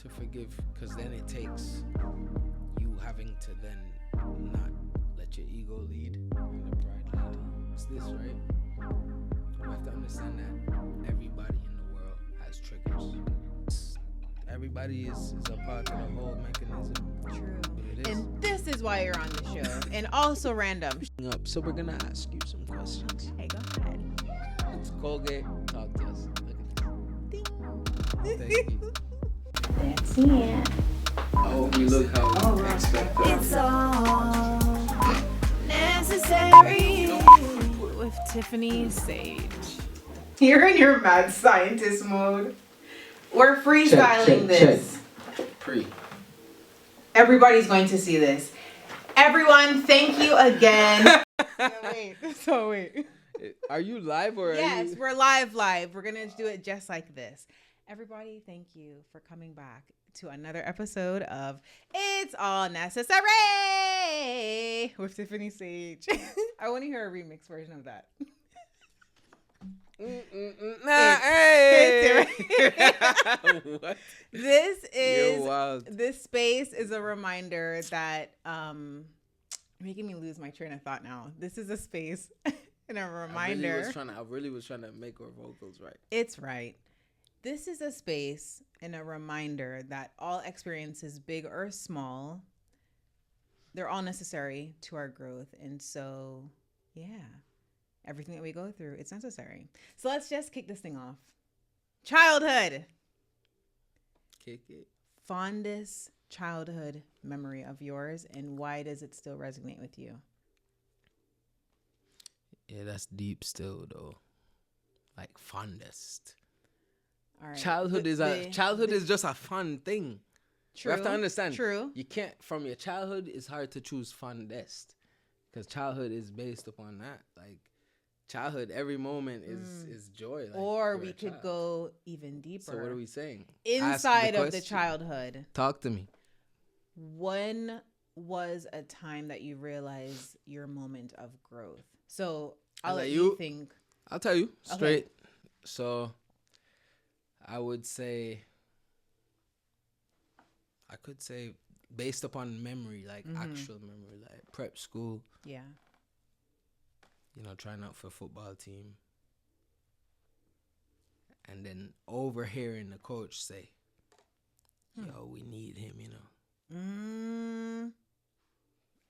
to forgive, because then it takes you having to then not let your ego lead and the pride lead. It's this, right? You have to understand that everybody in the world has triggers. Everybody is a part of the whole mechanism. True. And this is why you're on the show. And also random. So we're gonna ask you some questions. Okay, go ahead. It's Colgate, talk to us. Look at this. Ding. Thank you. That's it. I hope we look how we expect that. It's all necessary with Tifani Sage. You're in your mad scientist mode. We're freestyling this. Pre. Everybody's going to see this. Everyone, thank you again. Wait. Are you live or Yes, are you... we're live. We're going to do it just like this. Everybody, thank you for coming back to another episode of It's All Necessary with Tifani Sage. I want to hear a remix version of that. Hey. What? This space is a reminder that making me lose my train of thought now. This is a space and a reminder. I really was trying to make our vocals right. It's right. This is a space and a reminder that all experiences, big or small, they're all necessary to our growth. And so, yeah, everything that we go through, it's necessary. So let's just kick this thing off. Childhood. Kick it. Fondest childhood memory of yours, and why does it still resonate with you? Yeah, that's deep still though. Like fondest. All right. Childhood is just a fun thing. True. You have to understand. True. You can't, from your childhood, it's hard to choose fondest because childhood is based upon that. Like childhood, every moment is joy. Like, or we could go even deeper. So what are we saying? Inside of the childhood. Talk to me. When was a time that you realized your moment of growth? So I'll let you think. I'll tell you straight. Okay. So I could say based upon memory, like actual memory, like prep school. Yeah. You know, trying out for a football team. And then overhearing the coach say, yo, we need him, you know.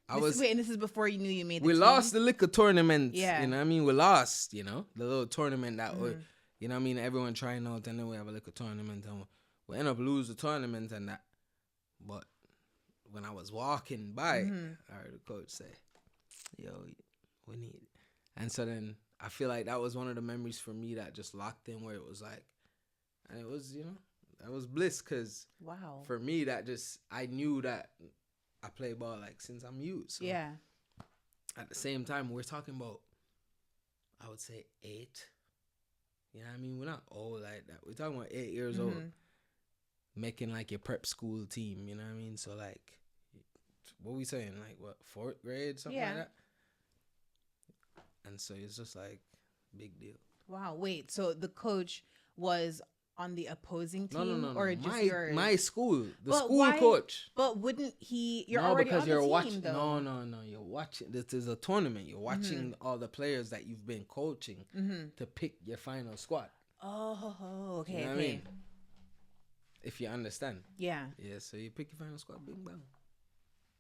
And this is before you knew you made the We team? lost the liquor tournament. Yeah. You know what I mean? We lost, you know, the little tournament that was, you know what I mean? Everyone trying out, and then we have a liquor tournament, and we end up lose the tournament and that. But when I was walking by, I heard the coach say, yo, we need it. And so then I feel like that was one of the memories for me that just locked in, where it was like, and it was, you know, that was bliss, because for me, that just, I knew that I play ball like since I'm youth. So yeah. At the same time, we're talking about, I would say 8. You know what I mean? We're not old like that. We're talking about 8 years old, making like your prep school team. You know what I mean? So like, what we saying? Like what, 4th grade, something like that? And so it's just like, big deal. Wow. Wait. So the coach was on the opposing team? No. Or just yours? My school. The school why, coach. But wouldn't he... You're already on the team, watching, though. No. You're watching. This is a tournament. You're watching all the players that you've been coaching to pick your final squad. Oh, okay. You know what I mean? If you understand. Yeah. Yeah, so you pick your final squad, bing, bang.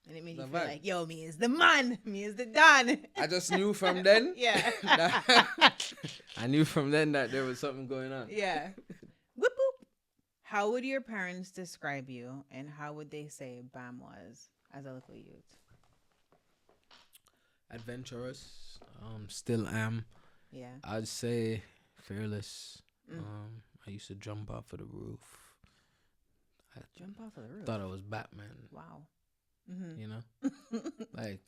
And it made you feel like, yo, me is the man. Me is the Don. I just knew from then. Yeah. I knew from then that there was something going on. Yeah. Whoop, whoop. How would your parents describe you, and how would they say Bam was as a little youth? Adventurous. Still am. Yeah. I'd say fearless. I used to jump off of the roof. Jump off of the roof? Thought I was Batman. Wow. You know? Like.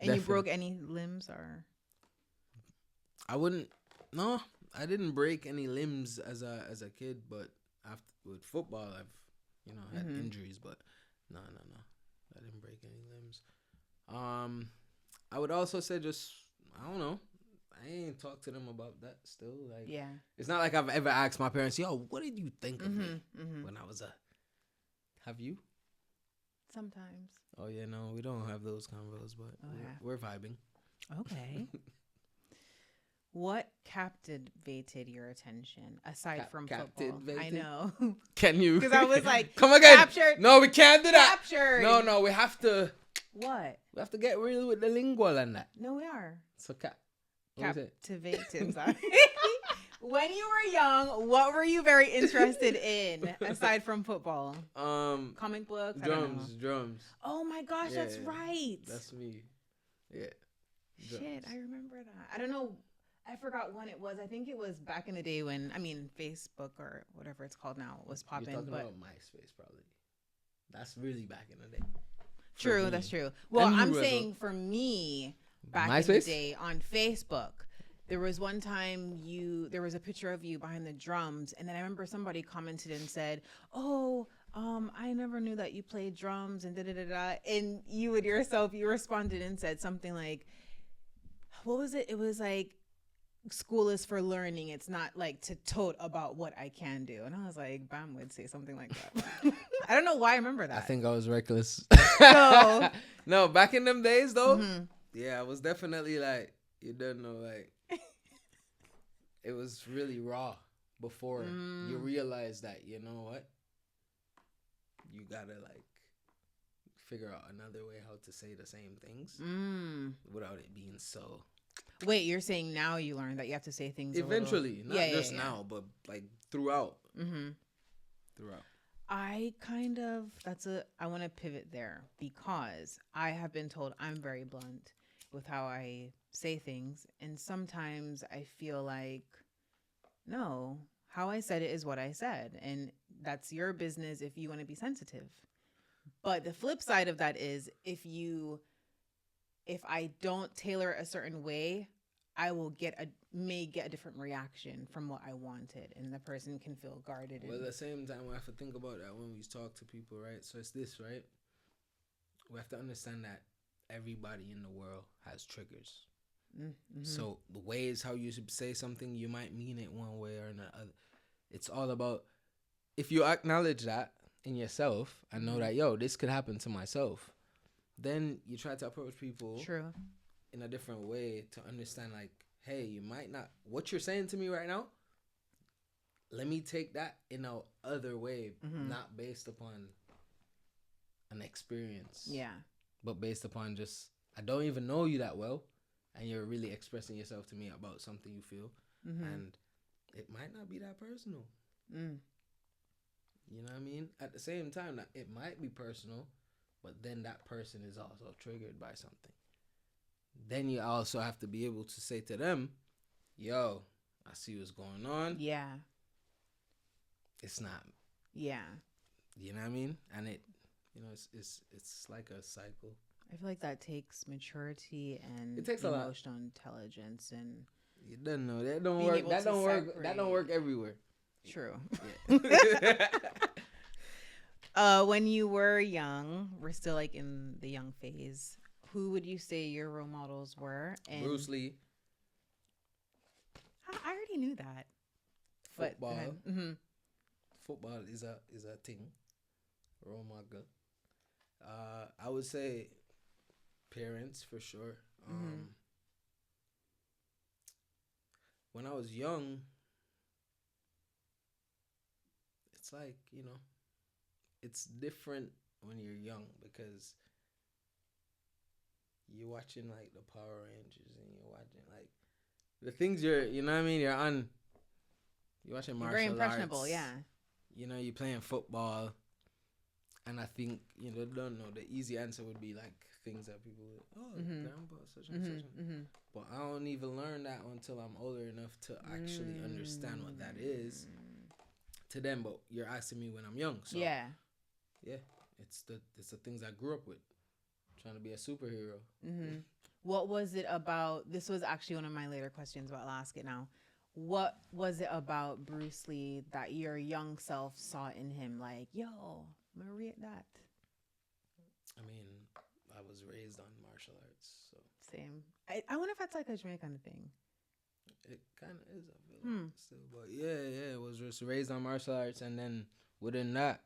And you broke any limbs or? No, I didn't break any limbs as a kid, but after with football, I've, you know, had injuries, but no. I didn't break any limbs. I would also say just, I don't know. I ain't talked to them about that still. Like, yeah. It's not like I've ever asked my parents, yo, what did you think of me when I was a Have you? Sometimes. Oh yeah, no, we don't have those convos, but we're vibing. Okay. What captivated your attention aside from football? I know. Can you? Because I was like, come again. Captured. No, we can't do that. Captured. No, we have to. What? We have to get real with the lingual and that. No, we are. So Captivated. Sorry. When you were young, what were you very interested in aside from football? Comic books. Drums. Oh my gosh, Yeah, that's right. That's me. Yeah. Shit, I remember that. I don't know. I forgot when it was. I think it was back in the day when, Facebook or whatever it's called now was popping. You're talking about MySpace, probably. That's really back in the day. True, that's true. Well, I'm saying for me, back in the day on Facebook, there was one time there was a picture of you behind the drums, and then I remember somebody commented and said, "Oh, I never knew that you played drums," and da-da-da-da. And you responded and said something like, what was it? It was like, school is for learning. It's not like to tote about what I can do. And I was like, Bam would say something like that. I don't know why I remember that. I think I was reckless. So, no, back in them days though, yeah, I was definitely like, you don't know, like, it was really raw before you realize that, you know what? You gotta like figure out another way how to say the same things without it being so. Wait, you're saying now you learn that you have to say things eventually, not just now, but like throughout. Throughout. I want to pivot there because I have been told I'm very blunt with how I say things. And sometimes I feel like, no, how I said it is what I said. And that's your business if you want to be sensitive. But the flip side of that is if I don't tailor a certain way, I will may get a different reaction from what I wanted, and the person can feel guarded. Well, at the same time, we have to think about that when we talk to people, right? So it's this, right? We have to understand that everybody in the world has triggers. So the ways how you should say something, you might mean it one way or another. It's all about, if you acknowledge that in yourself and know that, yo, this could happen to myself, then you try to approach people in a different way to understand, like, hey, you might not, what you're saying to me right now, let me take that in a other way, not based upon an experience. Yeah. But based upon just, I don't even know you that well, and you're really expressing yourself to me about something you feel, and it might not be that personal. You know what I mean? At the same time, it might be personal, but then that person is also triggered by something. Then you also have to be able to say to them, yo, I see what's going on. Yeah. It's not. Yeah. You know what I mean? And it's like a cycle. I feel like that takes maturity and it takes emotional intelligence, and you don't know that don't work. That don't work. Separate. That don't work everywhere. True. When you were young, we're still like in the young phase. Who would you say your role models were? And Bruce Lee. I already knew that. Football. Football is a thing. Role model. I would say parents for sure. When I was young, it's like, it's different when you're young because you're watching like the Power Rangers and you're watching like the things you're watching martial arts. Very impressionable, yeah. You're playing football. And I think, don't know, the easy answer would be like things that people grandpa, such and such. But I don't even learn that until I'm older enough to actually understand what that is to them. But you're asking me when I'm young. So yeah, it's the things I grew up with. Trying to be a superhero. What was it about? This was actually one of my later questions, but I'll ask it now. What was it about Bruce Lee that your young self saw in him? Like, yo, I'm gonna read that. I mean, I was raised on martial arts, so same. I wonder if that's like a Jamaican thing. It kind of is, I feel like still, but yeah, it was just raised on martial arts, and then within that,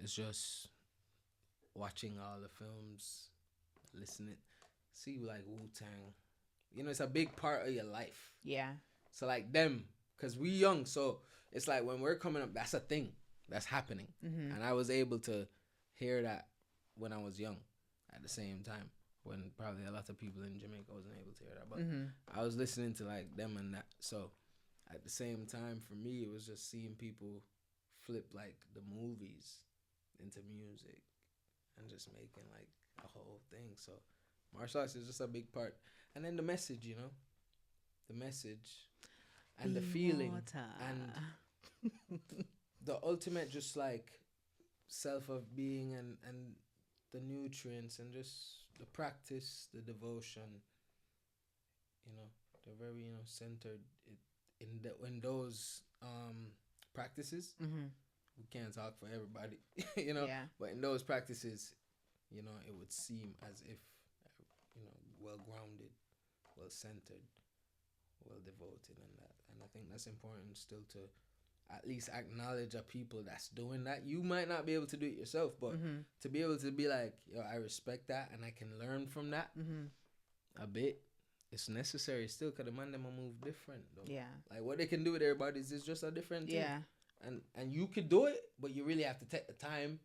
it's just watching all the films, listening, see like Wu-Tang. You know, it's a big part of your life. Yeah. So like them, cause we young, so it's like when we're coming up, that's a thing that's happening, and I was able to hear that when I was young, at the same time when probably a lot of people in Jamaica wasn't able to hear that, but I was listening to like them and that. So at the same time, for me, it was just seeing people flip like the movies into music and just making like a whole thing. So martial arts is just a big part, and then the message, you know, the message. And the feeling and the ultimate just like self of being and the nutrients and just the practice, the devotion, you know, they're very, you know, centered in those practices. We can't talk for everybody, you know, but in those practices, you know, it would seem as if, you know, well grounded, well centered, well devoted, and that. And I think that's important still to at least acknowledge a people that's doing that. You might not be able to do it yourself, but to be able to be like, yo, I respect that and I can learn from that a bit. It's necessary still, because the man them move different though. Yeah. Like what they can do with their bodies is just a different thing. Yeah. And you could do it, but you really have to take the time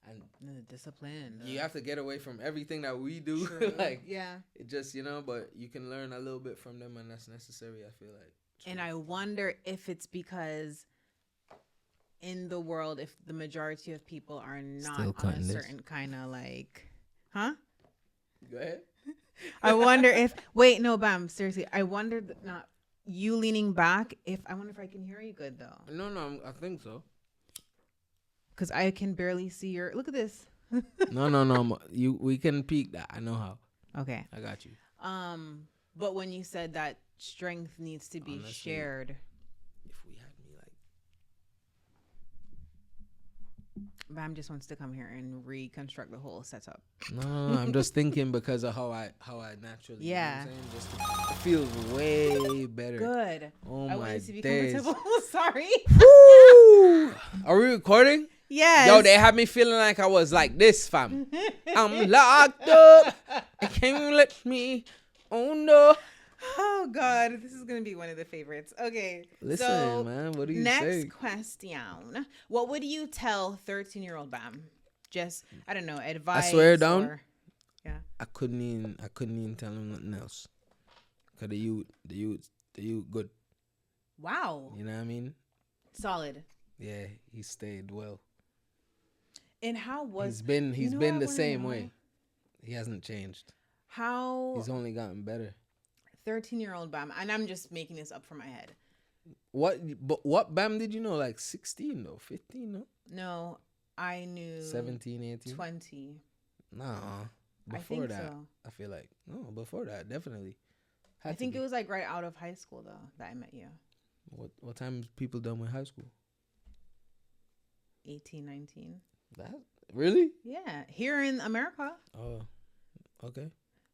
and the discipline. You have to get away from everything that we do. Like, yeah, it just, you know, but you can learn a little bit from them, and that's necessary, I feel like. And I wonder if it's because in the world, if the majority of people are not on a certain kind of like, huh? Go ahead. I wonder if, wait, no, Bam, seriously. I wonder, not you leaning back, I wonder if I can hear you good though. No, I think so. Because I can barely see your, look at this. No. We can peek that. I know how. Okay. I got you. But when you said that strength needs to be shared. If we had me like, Bam just wants to come here and reconstruct the whole setup. No, I'm just thinking because of how I naturally. Yeah. You know what I'm saying? It feels way better. Good. Oh I my wanted to be days. comfortable. Sorry. Are we recording? Yes. Yo, they had me feeling like I was like this, fam. I'm locked up. They can't even let me. Oh no. Oh God, this is gonna be one of the favorites. Okay. Listen, so man, what do you say? say? Next question. What would you tell 13-year-old Bam? Just, I don't know, advice. I swear down. Yeah. I couldn't even tell him nothing else. Cause the youth good. Wow. You know what I mean? Solid. Yeah, he stayed well. And how was he's been the same way. He hasn't changed. How he's only gotten better. 13-year-old Bam, and I'm just making this up from my head. What Bam did you know? Like 16 though, 15 no? No, I knew 17, 18, 20. Nah, before that, so. I feel like no, before that definitely. I think it was like right out of high school though that I met you. What time is people done with high school? 18, 19. That really? Yeah, here in America. Oh, okay.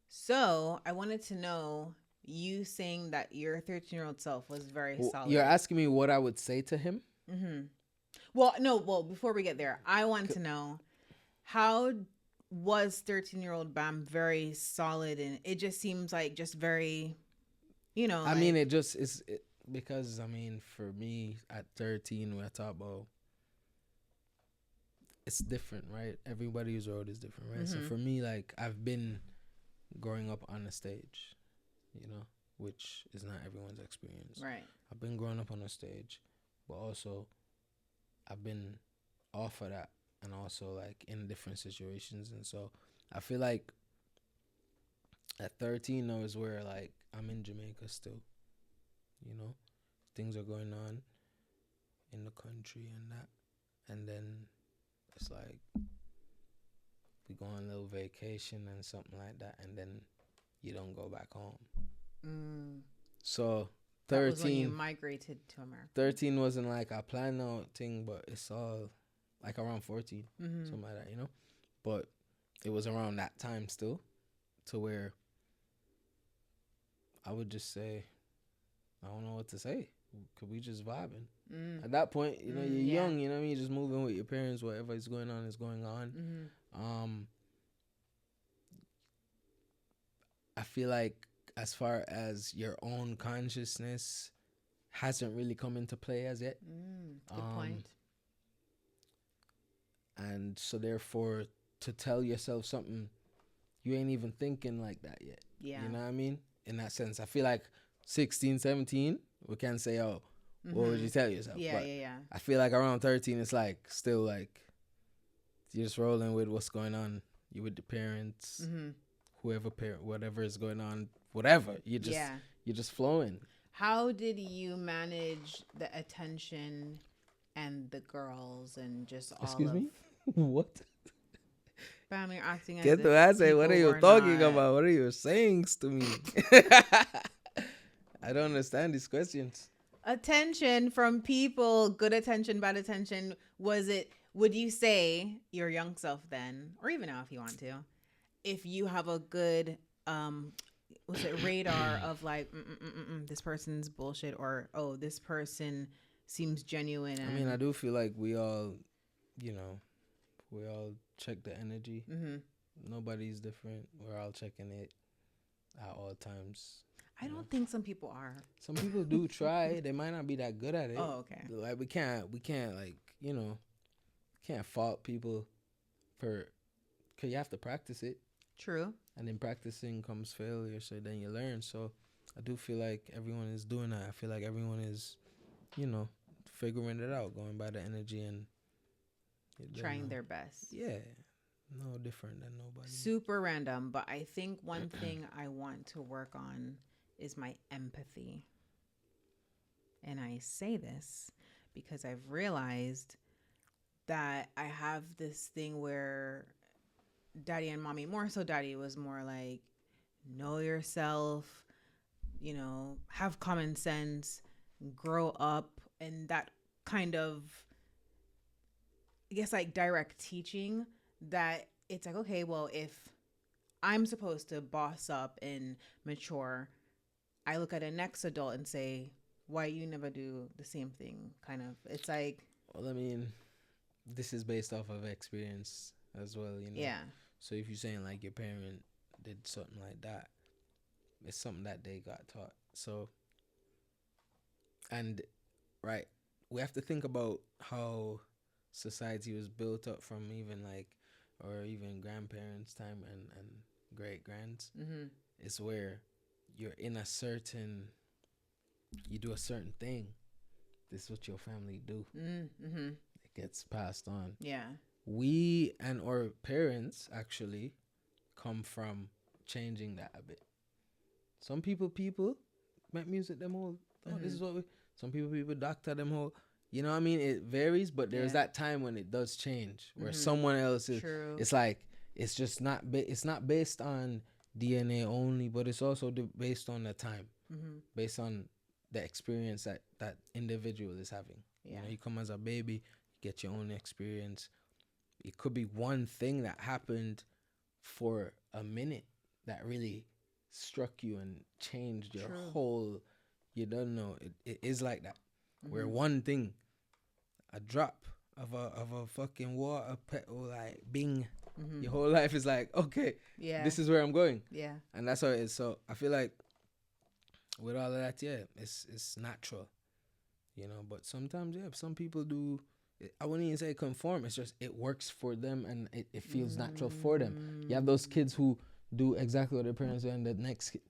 So I wanted to know, you saying that your 13-year-old self was very solid. You're asking me what I would say to him? Mm-hmm. Well, before we get there, I want to know, how was 13-year-old Bam very solid? And it just seems like just very, you know. I mean, it just is because, I mean, for me at 13, when I talk about, it's different, right? Everybody's road is different, right? Mm-hmm. So for me, like, I've been growing up on a stage, you know, which is not everyone's experience. Right. I've been growing up on a stage, but also I've been off of that and also like in different situations. And so I feel like at 13 though is where like I'm in Jamaica still, you know, things are going on in the country and that. And then it's like we go on a little vacation and something like that, and then you don't go back home. So 13, that was when you migrated to America. 13 wasn't like a planned out thing, but it's all like around 14, something like that, you know. But it was around that time still, to where I would just say, I don't know what to say. Could we just vibing? At that point, you know, you're yeah. young, you know what I mean? You're just moving with your parents, whatever is going on is going on. I feel like as far as your own consciousness hasn't really come into play as yet. Good point. And so therefore, to tell yourself something, you ain't even thinking like that yet. Yeah. You know what I mean? In that sense, I feel like 16, 17, we can say, oh, what would you tell yourself? Yeah, but yeah. I feel like around 13, it's like still like you're just rolling with what's going on. You with the parents, whoever parent, whatever is going on, whatever. You're just flowing. How did you manage the attention and the girls and just all Excuse of me? What? family acting as Get if to I say, people what are you were talking not- about? What are you saying to me? I don't understand these questions. Attention from people, good attention, bad attention. Would you say your young self then, or even now if you want to, if you have a good radar of like this person's bullshit, or oh, this person seems genuine? I mean, I do feel like we all, you know, we all check the energy. Nobody's different. We're all checking it at all times. I don't think some people are. Some people do try. They might not be that good at it. Oh, okay. Like we can't like, you know, can't fault people for, cause you have to practice it. True. And in practicing comes failure, so then you learn. So I do feel like everyone is doing that. I feel like everyone is, you know, figuring it out, going by the energy and trying their best. Yeah. No different than nobody. Super random, but I think one thing I want to work on is my empathy. And I say this because I've realized that I have this thing where daddy and mommy, more so daddy, was more like, know yourself, you know, have common sense, grow up, and that kind of, I guess, like direct teaching that it's like, okay, well, if I'm supposed to boss up and mature, I look at a next adult and say, why you never do the same thing? Kind of. It's like, well, I mean, this is based off of experience as well, you know. yeah. So if you're saying like your parent did something like that, it's something that they got taught. So, and right, we have to think about how society was built up from even like, or even grandparents' time and great grands. It's where you're in a certain, you do a certain thing. This is what your family do. It gets passed on. Yeah. We and our parents actually come from changing that a bit. Some people make music them whole. Oh, this is what we. Some people doctor them whole. You know what I mean? It varies, but there's that time when it does change, where someone else is. True. It's like it's just not. It's not based on DNA only, but it's also based on the time, based on the experience that individual is having. Yeah. You know, you come as a baby, you get your own experience. It could be one thing that happened for a minute that really struck you and changed your whole. You don't know. It is like that. Where one thing, a drop of a fucking water petal, like bing, your whole life is like, okay, this is where I'm going. Yeah. And that's how it is. So I feel like with all of that, it's natural, you know. But sometimes, some people do. I wouldn't even say conform. It's just it works for them and it feels natural for them. You have those kids who do exactly what their parents do, and the next kid,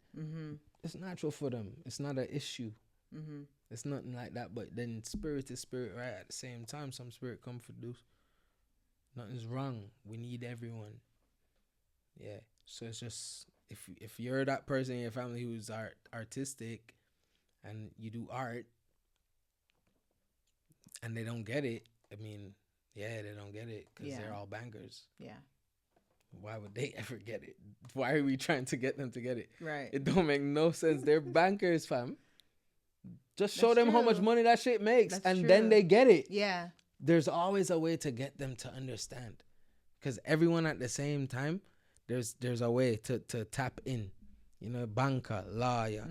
it's natural for them. It's not an issue. It's nothing like that. But then spirit is spirit, right? At the same time, some spirit come for those. Nothing's wrong. We need everyone. Yeah. So it's just if you're that person in your family who's artistic, and you do art, and they don't get it. I mean, they don't get it because they're all bangers. Yeah. Why would they ever get it? Why are we trying to get them to get it? Right. It don't make no sense. They're bankers, fam. Just show them how much money that shit makes, and then they get it. Yeah. There's always a way to get them to understand, because everyone at the same time, there's a way to tap in. You know, banker, lawyer.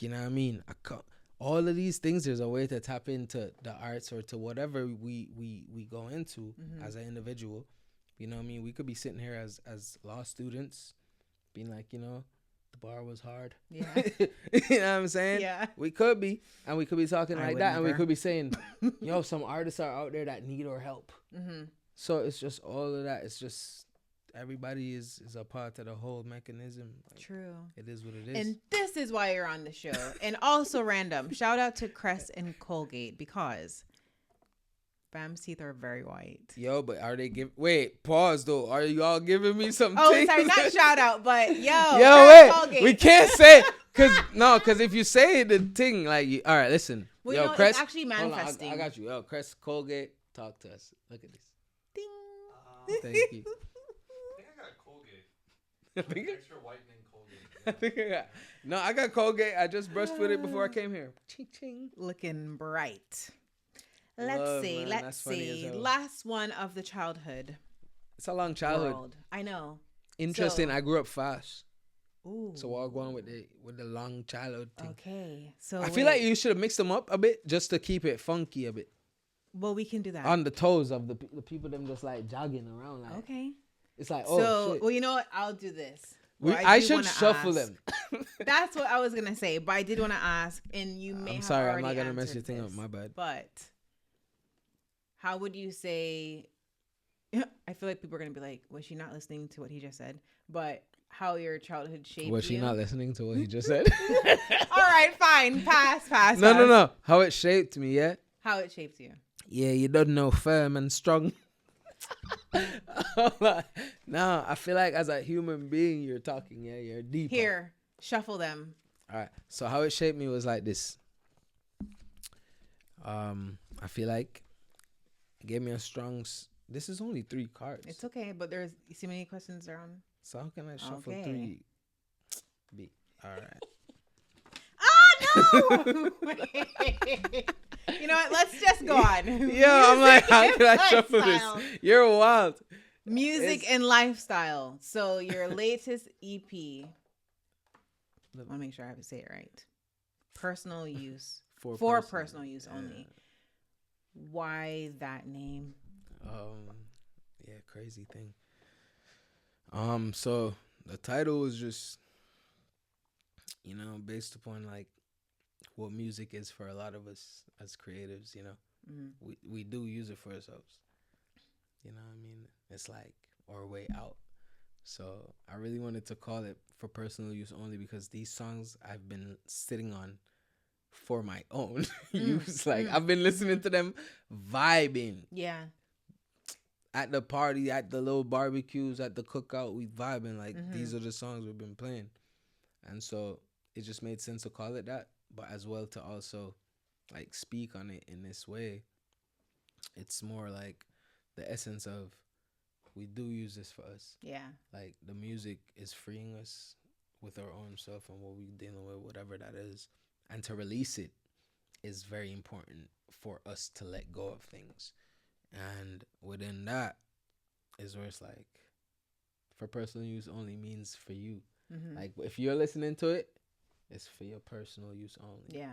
You know what I mean? all of these things, there's a way to tap into the arts or to whatever we go into as an individual. You know what I mean? We could be sitting here as law students being like, you know, the bar was hard. Yeah. You know what I'm saying? Yeah. We could be. And we could be talking I like would that. And we never. could be saying, yo, some artists are out there that need our help. So it's just all of that. It's just everybody is a part of the whole mechanism. Like, True. it is what it is. And this is why you're on the show. And also random. Shout out to Crest and Colgate because Bam's teeth are very white. Yo, but are they wait, pause though. Are you all giving me some Oh, things? sorry, not shout out, but yo, wait. Colgate. We can't say cause if you say the thing like all right, listen. Well, yo, you know, Crest, it's actually hold on, manifesting. I got you. Yo, Crest Colgate, talk to us. Look at this. Ding. Thank you. I think I got Colgate. Extra whitening Colgate. No, I got Colgate. I just brushed with it before I came here. Ching ching. Looking bright. Let's Love, see. man. Let's That's funny as see. hell. Last one of the childhood It's a long childhood. world. I know. Interesting. So- I grew up fast. Ooh. So I'll go on with the long childhood thing. Okay. So I feel like you should have mixed them up a bit just to keep it funky a bit. Well, we can do that. On the toes of the people them just like jogging around like Okay. it's like So, shit. well, you know what? I'll do this. We, Well, I do should wanna shuffle ask. them. That's what I was gonna say, but I did want to ask, and you may. I'm have sorry, I'm already not gonna mess your answered thing up. this, My bad. But how would you say? I feel like people are gonna be like, "Was she not listening to what he just said?" But how your childhood shaped Was she you? not listening to what he just said? All right, fine. Pass. No. How it shaped me, yeah? How it shaped you? Yeah, you don't know firm and strong. No, I feel like as a human being, you're talking, yeah, you're deep. Here, shuffle them. All right. So how it shaped me was like this. I feel like it gave me a strong. This is only 3 cards. It's okay, but there's you see many questions around. So how can I shuffle Okay. 3? B. All right. Oh no! You know what? Let's just go on. Yeah, I'm like, how Music can I and shuffle lifestyle. this? You're wild. Music It's- and lifestyle. So your latest EP. I want to make sure I have to say it right. Personal use. For personal use only. Why that name? Yeah, crazy thing. So the title is just, based upon like what music is for a lot of us as creatives. We do use it for ourselves. You know what I mean? It's like our way out. So I really wanted to call it for personal use only because these songs I've been sitting on for my own use. Like I've been listening to them, vibing. Yeah. At the party, at the little barbecues, at the cookout, we vibing. Like these are the songs we've been playing. And so it just made sense to call it that, but as well to also like speak on it in this way. It's more like the essence of we do use this for us. Yeah. Like the music is freeing us with our own self and what we're dealing with, whatever that is. And to release it is very important for us to let go of things. And within that is where it's like, for personal use only means for you. Like if you're listening to it, it's for your personal use only. Yeah.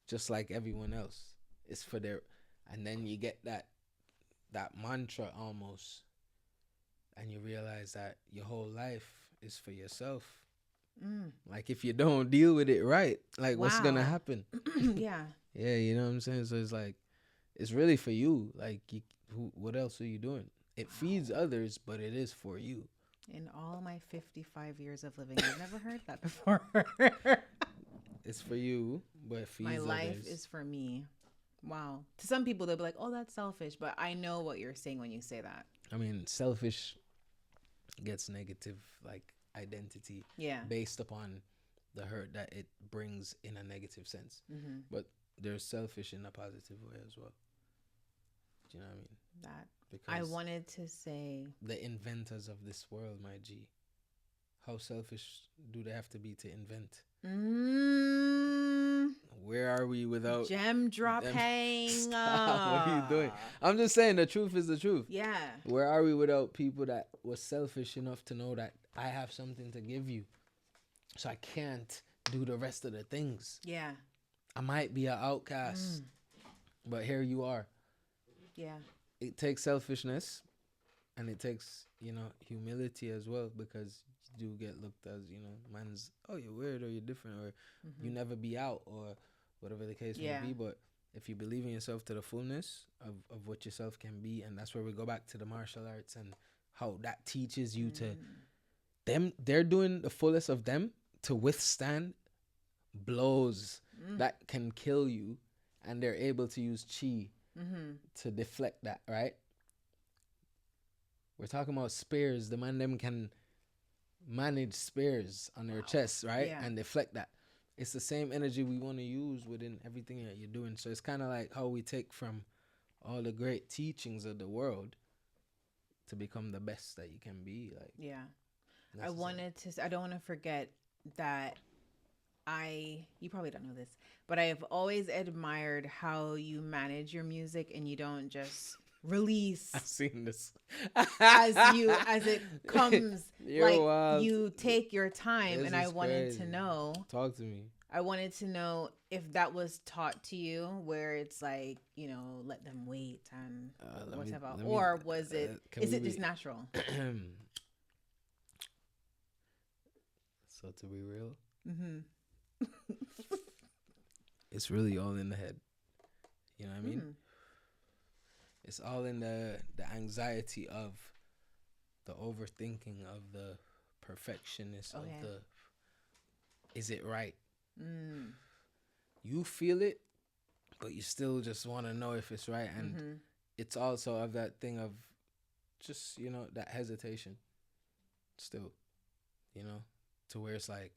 Just like everyone else. It's for their, and then you get that mantra almost, and you realize that your whole life is for yourself. Like if you don't deal with it right, like what's gonna Wow. happen? Yeah. Yeah, you know what I'm saying? So it's like, it's really for you. Like, what else are you doing? It feeds others, but it is for you. In all my 55 years of living, I've never heard that before. It's for you, but it feeds My life others. is for me. Wow. To some people, they'll be like, oh, that's selfish. But I know what you're saying when you say that. I mean, selfish gets negative, like, identity Yeah. based upon the hurt that it brings in a negative sense. But there's selfish in a positive way as well. Do you know what I mean? That Because I wanted to say. the inventors of this world, my G, how selfish do they have to be to invent? Where are we without Gem them? dropping. Stop. What are you doing? I'm just saying the truth is the truth. Yeah. Where are we without people that were selfish enough to know that I have something to give you, so I can't do the rest of the things. Yeah. I might be an outcast, but here you are. Yeah. It takes selfishness, and it takes, you know, humility as well, because you do get looked as, you know, man's, oh, you're weird or you're different or you never be out or whatever the case may be. But if you believe in yourself to the fullness of what yourself can be, and that's where we go back to the martial arts and how that teaches you to them, they're doing the fullest of them to withstand blows that can kill you, and they're able to use chi to deflect that, right? We're talking about spears. The man them can manage spears on their chest, right? Yeah. And deflect that. It's the same energy we want to use within everything that you're doing. So it's kind of like how we take from all the great teachings of the world to become the best that you can be. Like, Yeah. that's I don't want to forget that you probably don't know this, but I have always admired how you manage your music and you don't just release I've seen this. as it comes. You're like wild. you take your time. This And I is wanted to crazy. know, Talk to me. if that was taught to you, where it's like, you know, let them wait and whatever, or was it, is it just natural? So to be real, it's really all in the head. You know what I mean? It's all in the anxiety of the overthinking, of the perfectionist, of the, is it right? You feel it, but you still just want to know if it's right. And it's also of that thing of just, you know, that hesitation still, you know, to where it's like,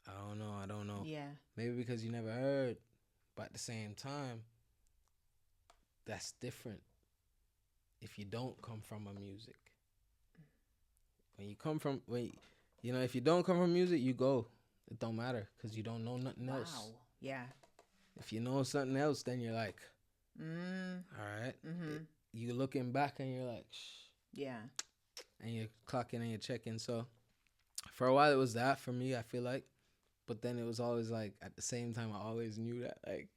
I don't know. Yeah. Maybe because you never heard, but at the same time, that's different if you don't come from a music. When you come from, you know, if you don't come from music, you go. It don't matter because you don't know nothing else. Wow. Yeah. If you know something else, then you're like, all right. You looking back and you're like, shh. Yeah. And you're clocking and you're checking. So for a while it was that for me, I feel like. But then it was always like, at the same time, I always knew that, like,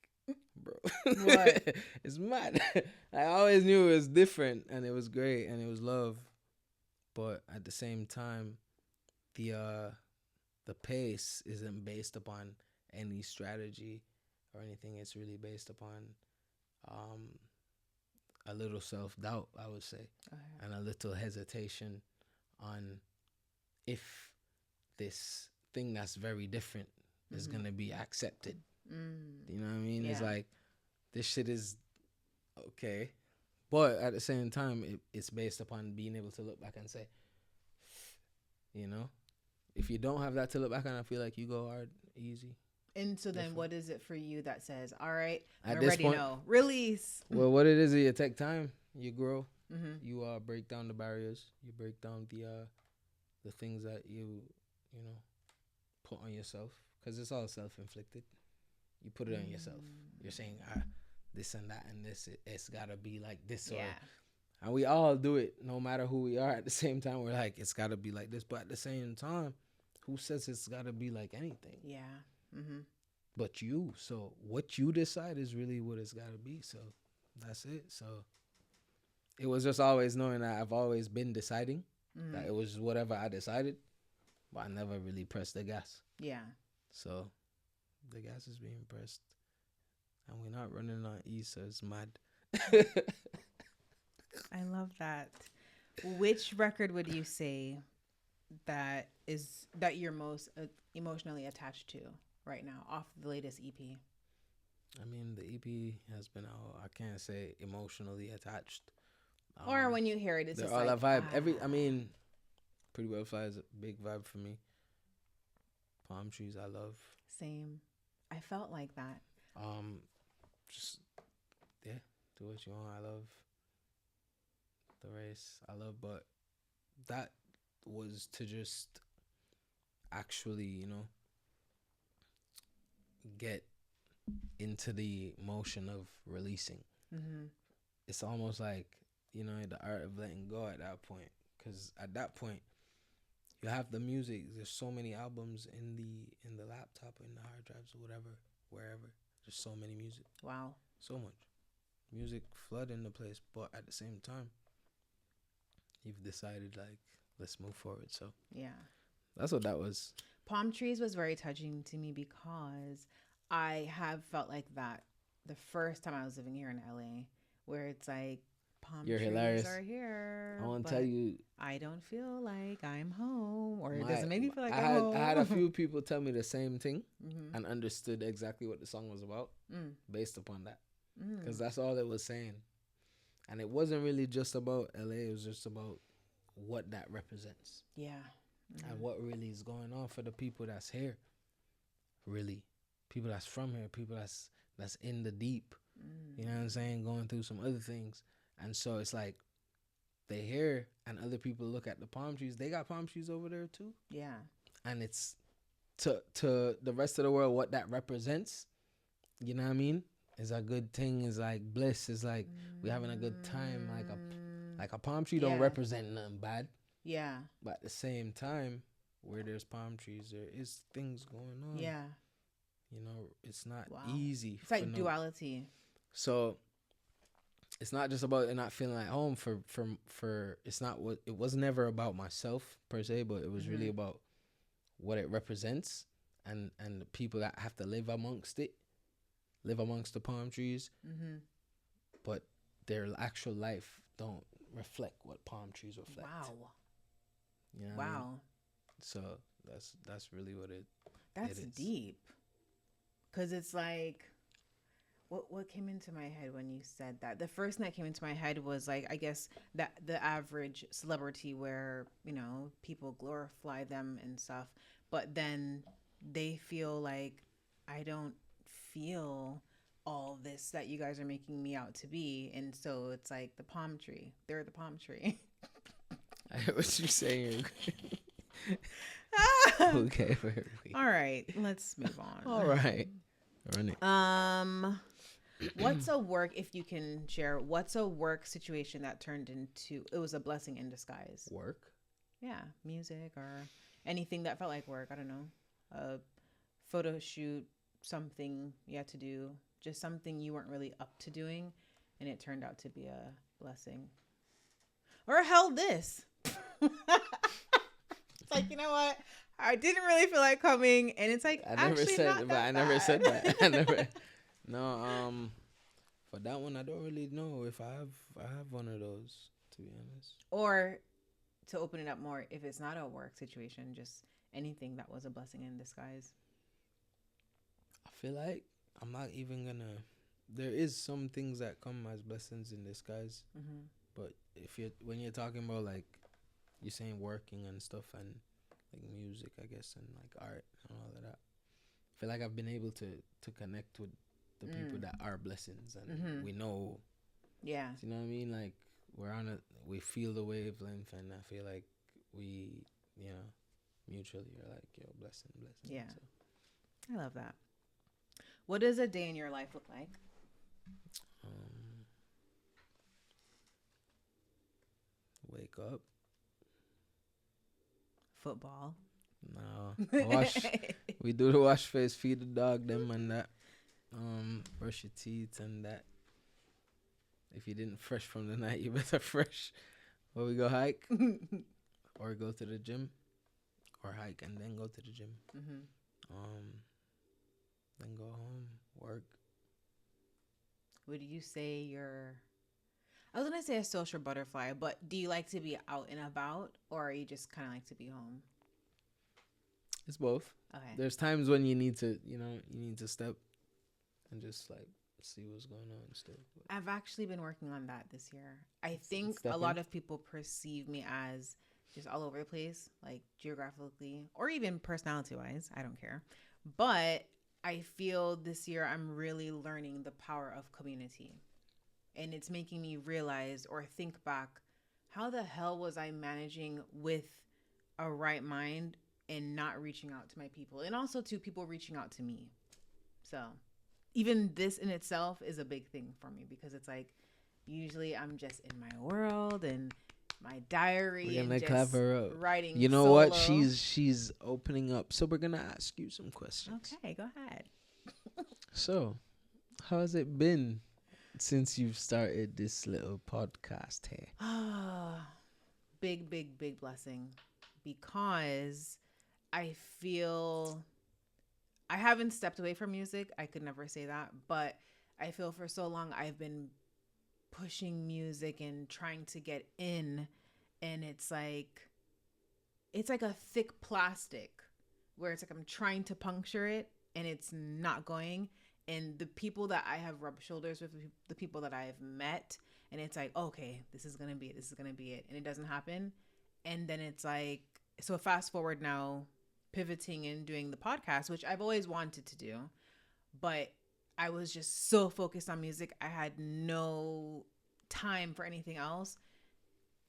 bro, What? it's mad. I always knew it was different and it was great and it was love. But at the same time, the pace isn't based upon any strategy or anything. It's really based upon a little self-doubt, I would say, and a little hesitation on if this thing that's very different is going to be accepted. You know what I mean? Yeah. It's like, this shit is okay. But at the same time, it's based upon being able to look back and say, you know, if you don't have that to look back on, I feel like you go hard, easy. And so then what is it for you that says, all right, At I'm this ready point- now. Release. Well, what it is, you take time, you grow, you break down the barriers, you break down the things that you know, put on yourself, because it's all self-inflicted. You put it on yourself. You're saying, this and that and this, it's got to be like this. Yeah. And we all do it, no matter who we are. At the same time, we're like, it's got to be like this. But at the same time, who says it's got to be like anything? Yeah. But you. So what you decide is really what it's got to be. So that's it. So it was just always knowing that I've always been deciding that it was whatever I decided, but I never really pressed the gas. Yeah. So the gas is being pressed, and we're not running on E, so it's mad. I love that. Which record would you say that you're most emotionally attached to right now off the latest EP? I mean, the EP has been out. I can't say emotionally attached. Or when you hear it, it's they're just all like, a vibe. I mean, Pretty Well Fly is a big vibe for me. Palm Trees, I love. Same. I felt like that. Just do what you want. I love The Race. I love, but that was to just actually, you know, get into the motion of releasing. It's almost like, you know, the art of letting go at that point, because at that point you have the music. There's so many albums in the laptop, in the hard drives or wherever. There's so many music, Wow. so much music flooding the place. But at the same time, you've decided like let's move forward. So Yeah. that's what that was. Palm trees was very touching to me because I have felt like that the first time I was living here in LA, where it's like You're trees hilarious. are here. I want but to tell you, I don't feel like I'm home, or it my- doesn't make me feel like I I'm had home. I had a few people tell me the same thing Mm-hmm. and understood exactly what the song was about based upon that, Mm. because that's all it was saying. And it wasn't really just about LA. It was just about what that represents Yeah. and what really is going on for the people that's here. Really, people that's from here, people that's in the deep. You know what I'm saying? Going through some other things, and so it's like they hear, and other people look at the palm trees. They got palm trees over there too, Yeah. and it's to the rest of the world what that represents. You know what I mean? Is a good thing. Is like bliss. Is like we having a good time. Like a palm tree don't Yeah. represent nothing bad. Yeah. But at the same time, where there's palm trees, there is things going on. Yeah. You know, it's not Wow. easy. It's like duality. So it's not just about it not feeling at home for it's not what it was never about myself per se, but it was really about what it represents and the people that have to live amongst the palm trees. Mm-hmm. But their actual life don't reflect what palm trees reflect. Wow. You know what I mean? Wow. So that's really what it That's is. deep. Cause it's like, what came into my head when you said that? The first thing that came into my head was like, I guess that the average celebrity where, you know, people glorify them and stuff, but then they feel like I don't feel all this that you guys are making me out to be. And so it's like the palm tree. They're the palm tree. I hear what you're saying. Okay. All right, let's move on. All right. Run it. What's a work, if you can share, what's a work situation that turned into, it was a blessing in disguise? Work? Yeah, music or anything that felt like work. I don't know. A photo shoot, something you had to do, just something you weren't really up to doing, and it turned out to be a blessing. Or hell, this. It's like, you know what? I didn't really feel like coming, and it's like I never actually said, not but that I never bad. said that. I never. No. For that one, I don't really know if I have one of those, to be honest. Or to open it up more, if it's not a work situation, just anything that was a blessing in disguise. I feel like I'm not even gonna. There is some things that come as blessings in disguise, but when you're talking about like you're saying working and stuff and like music, I guess, and like art and all of that, I feel like I've been able to connect with the people that are blessings, and we know. Yeah. You know what I mean? Like we feel the wavelength, and I feel like we, mutually are like, yo, blessing. Yeah. So, I love that. What does a day in your life look like? Wake up. Football. No. Wash. We do the wash face, feed the dog, them and that. Brush your teeth and that. If you didn't fresh from the night, you better fresh. Or we go hike. Or go to the gym. Or hike and then go to the gym. Then go home, work. Would you say you're, I was going to say a social butterfly, but do you like to be out and about, or you just kind of like to be home? It's both. Okay. There's times when you need to, step and just like see what's going on and stuff. But I've actually been working on that this year. I think Stepping? a lot of people perceive me as just all over the place, like geographically or even personality wise. I don't care. But I feel this year I'm really learning the power of community. And it's making me realize or think back, how the hell was I managing with a right mind and not reaching out to my people, and also to people reaching out to me? So even this in itself is a big thing for me, because it's like usually I'm just in my world and my diary. we're gonna and clap just her up. writing. You know solo. what? She's opening up. So we're gonna ask you some questions. Okay, go ahead. So, how has it been since you've started this little podcast here? Big blessing, because I feel I haven't stepped away from music. I could never say that, but I feel for so long I've been pushing music and trying to get in, and it's like a thick plastic where it's like I'm trying to puncture it and it's not going. And the people that I have rubbed shoulders with, the people that I've met, and it's like, okay, this is gonna be it, and it doesn't happen. And then it's like, so fast forward now, pivoting and doing the podcast, which I've always wanted to do, but I was just so focused on music, I had no time for anything else.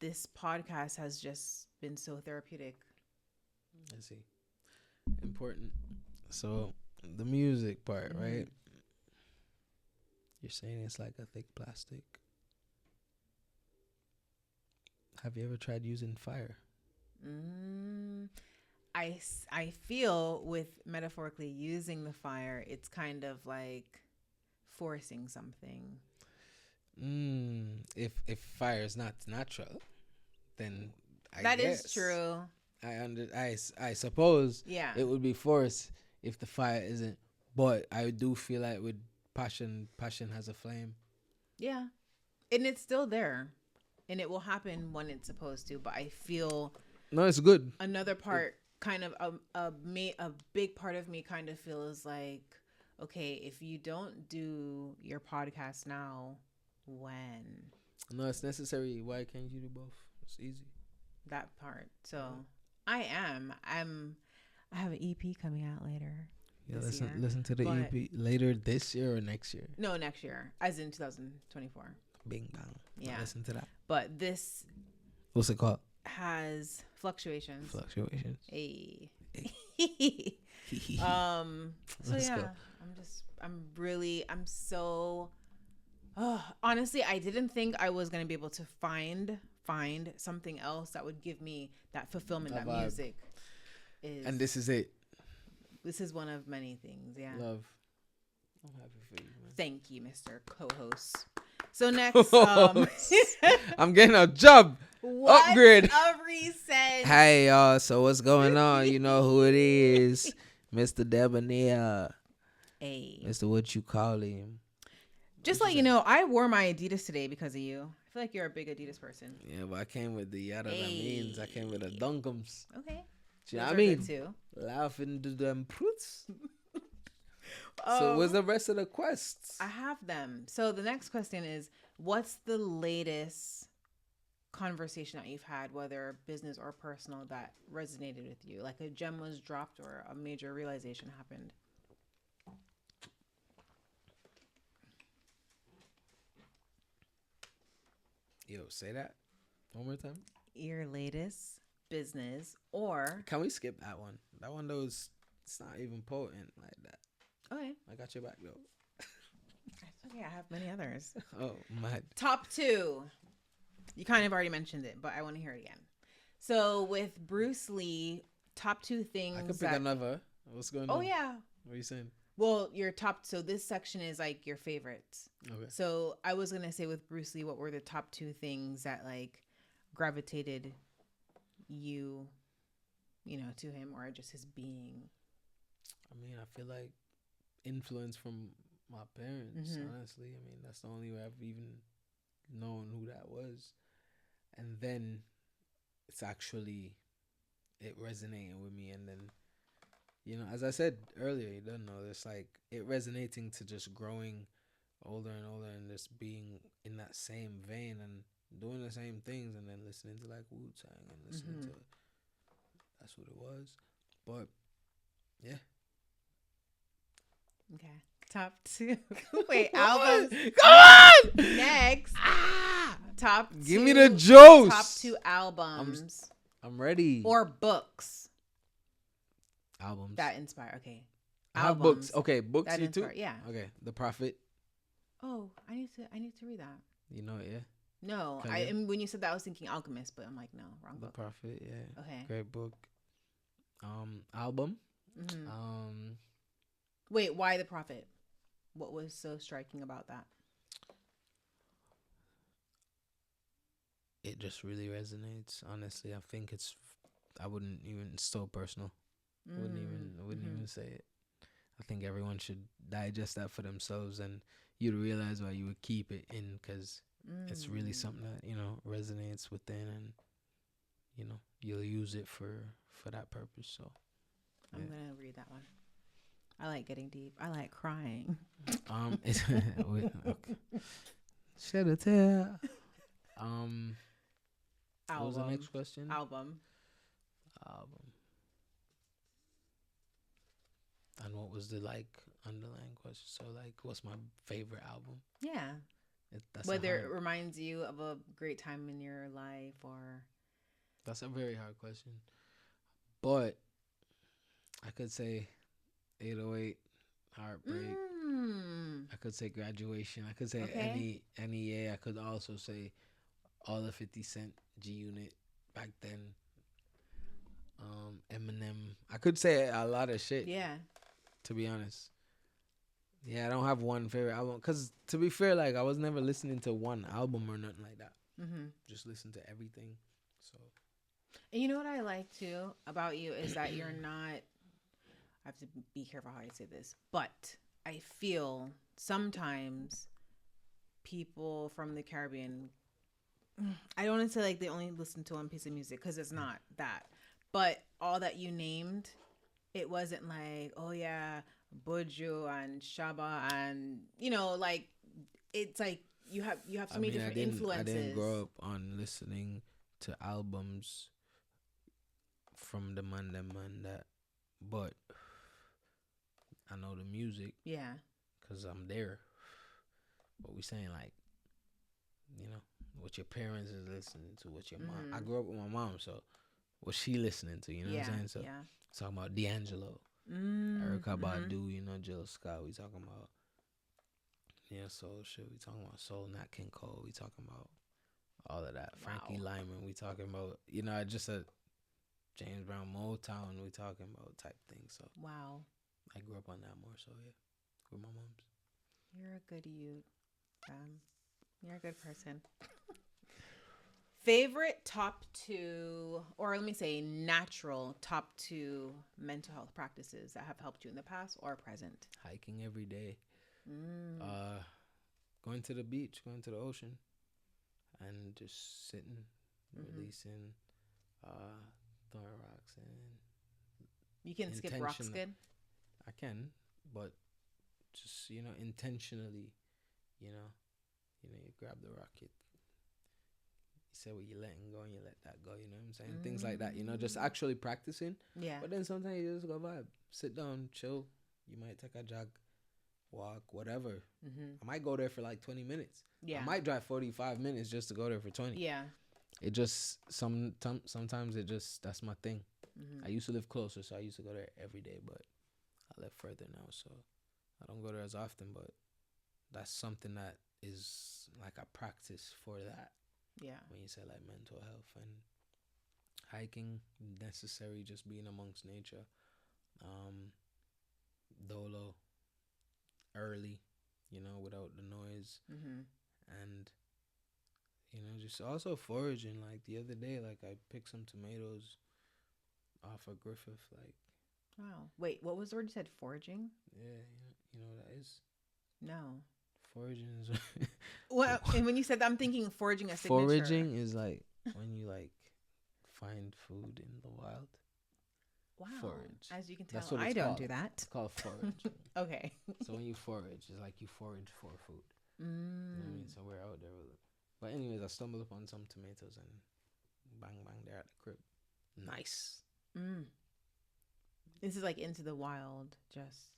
This podcast has just been so therapeutic. I see. Important. So the music part, right? You're saying it's like a thick plastic. Have you ever tried using fire? I feel with metaphorically using the fire, it's kind of like forcing something. If fire is not natural, then That is true. I suppose it would be forced if the fire isn't. But I do feel like with passion has a flame. Yeah. And it's still there. And it will happen when it's supposed to. But I feel no, it's good. Another part kind of a big part of me kind of feels like, okay, if you don't do your podcast now, when? No, it's necessary. Why can't you do both? It's easy. That part. So I have an EP coming out later. Yeah, listen to the EP later this year or next year. No, next year, as in 2024. Bing bang. Yeah, listen to that. But this, what's it called? Has fluctuations. Hey. So Let's yeah, go. I'm so. Honestly, I didn't think I was gonna be able to find something else that would give me that fulfillment that music is. And this is it. This is one of many things. Yeah. Love. I'm happy for you, man. Thank you, Mr. Co-host. So next, I'm getting a job upgrade. A reset. Hey y'all, so what's going on? You know who it is, Mr. Debonair. Hey, Mr. What you call him? Just let you know, I wore my Adidas today because of you. I feel like you're a big Adidas person. Yeah, but I came with the yada that means. I came with the dunkums. Okay. You know what I mean? Too. Laughing to them proots. So what's the rest of the quests? I have them. So the next question is, what's the latest conversation that you've had, whether business or personal, that resonated with you? Like a gem was dropped or a major realization happened? Yo, say that one more time. Your latest business or... Can we skip that one? That one, though, it's not even potent like that. Okay. I got your back, though. It's okay. I have many others. Oh, my. Top 2. You kind of already mentioned it, but I want to hear it again. So with Bruce Lee, top 2 things. I could pick another. What's going on? Oh, yeah. What are you saying? Well, your top. So this section is like your favorites. Okay. So I was going to say with Bruce Lee, what were the top 2 things that like gravitated you know, to him, or just his being? I mean, I feel like influence from my parents, honestly. I mean, that's the only way I've even known who that was. And then it's actually it resonating with me. And then, you know, as I said earlier, you don't know, it's like it resonating to just growing older and older and just being in that same vein and doing the same things, and then listening to like Wu-Tang and listening to, that's what it was. But yeah. Okay. Top 2. Wait, albums. Come on! Next. Top 2. Give me the juice. Top 2 albums. I'm ready. Or books. Albums. That inspire. Okay. I have books. Okay, books that you too? Yeah. Okay. The Prophet. Oh, I need to read that. You know it, yeah? No. And when you said that, I was thinking Alchemist, but I'm like, no, wrong book. The Prophet, yeah. Okay. Great book. Album. Wait, why The Prophet? What was so striking about that? It just really resonates. Honestly, I think I wouldn't even. It's so personal. I wouldn't even say it. I think everyone should digest that for themselves, and you'd realize why you would keep it in, because it's really something that resonates within, and you'll use it for that purpose. So I'm gonna read that one. I like getting deep. I like crying. Wait, okay. Shed a tear. What was the next question? Album. And what was the underlying question? So what's my favorite album? Yeah. Whether it reminds you of a great time in your life or. That's a very hard question. But I could say 808, Heartbreak. I could say Graduation. I could say NEA. I could also say all the 50 Cent, G Unit back then. Eminem. I could say a lot of shit. Yeah. To be honest. Yeah, I don't have one favorite album. Because to be fair, I was never listening to one album or nothing like that. Just listen to everything. So. And you know what I like too about you is that you're not. I have to be careful how I say this, but I feel sometimes people from the Caribbean. I don't want to say they only listen to one piece of music, because it's not that. But all that you named, it wasn't oh yeah, Buju and Shaba and it's you have so many different influences. I didn't grow up on listening to albums from the man that, but I know the music. Yeah. Cause I'm there. But we saying what your parents is listening to, what your mom. I grew up with my mom, so what she listening to, what I'm saying? So talking about D'Angelo, Erykah Badu, Jill Scott. We talking about soul shit. We talking about soul, Nat King Cole. We talking about all of that. Frankie Lyman. We talking about just a James Brown, Motown. We talking about type thing. So wow, I grew up on that more. So with my mom's. You're a good youth. You're a good person. Favorite top 2, or let me say natural top 2 mental health practices that have helped you in the past or present? Hiking every day. Going to the beach, going to the ocean, and just sitting, releasing, throwing rocks in. You can skip rocks good? I can, but just, intentionally, you grab the rock, you say what you're letting go and you let that go, you know what I'm saying? Things like that, just actually practicing. Yeah. But then sometimes you just go vibe, sit down, chill. You might take a jog, walk, whatever. I might go there for 20 minutes. Yeah. I might drive 45 minutes just to go there for 20. Yeah. It just, sometimes it just, that's my thing. I used to live closer, so I used to go there every day, but I live further now, so I don't go there as often, but that's something that is a practice for that. Yeah. When you say mental health and hiking, necessary, just being amongst nature. Dolo, early, without the noise. And, just also foraging. The other day, I picked some tomatoes off of Griffith. Wow. Wait, what was the word you said? Foraging? Yeah, you know what that is? No. Foraging is well, and when you said that, I'm thinking foraging a signature. Foraging is when you find food in the wild. Wow. Forage. As you can tell, I don't do that. It's called forage. Okay. So when you forage, it's you forage for food. You know what I mean? So we're out there with it. But anyways, I stumbled upon some tomatoes and bang bang, they're at the crib. Nice. This is into the wild, just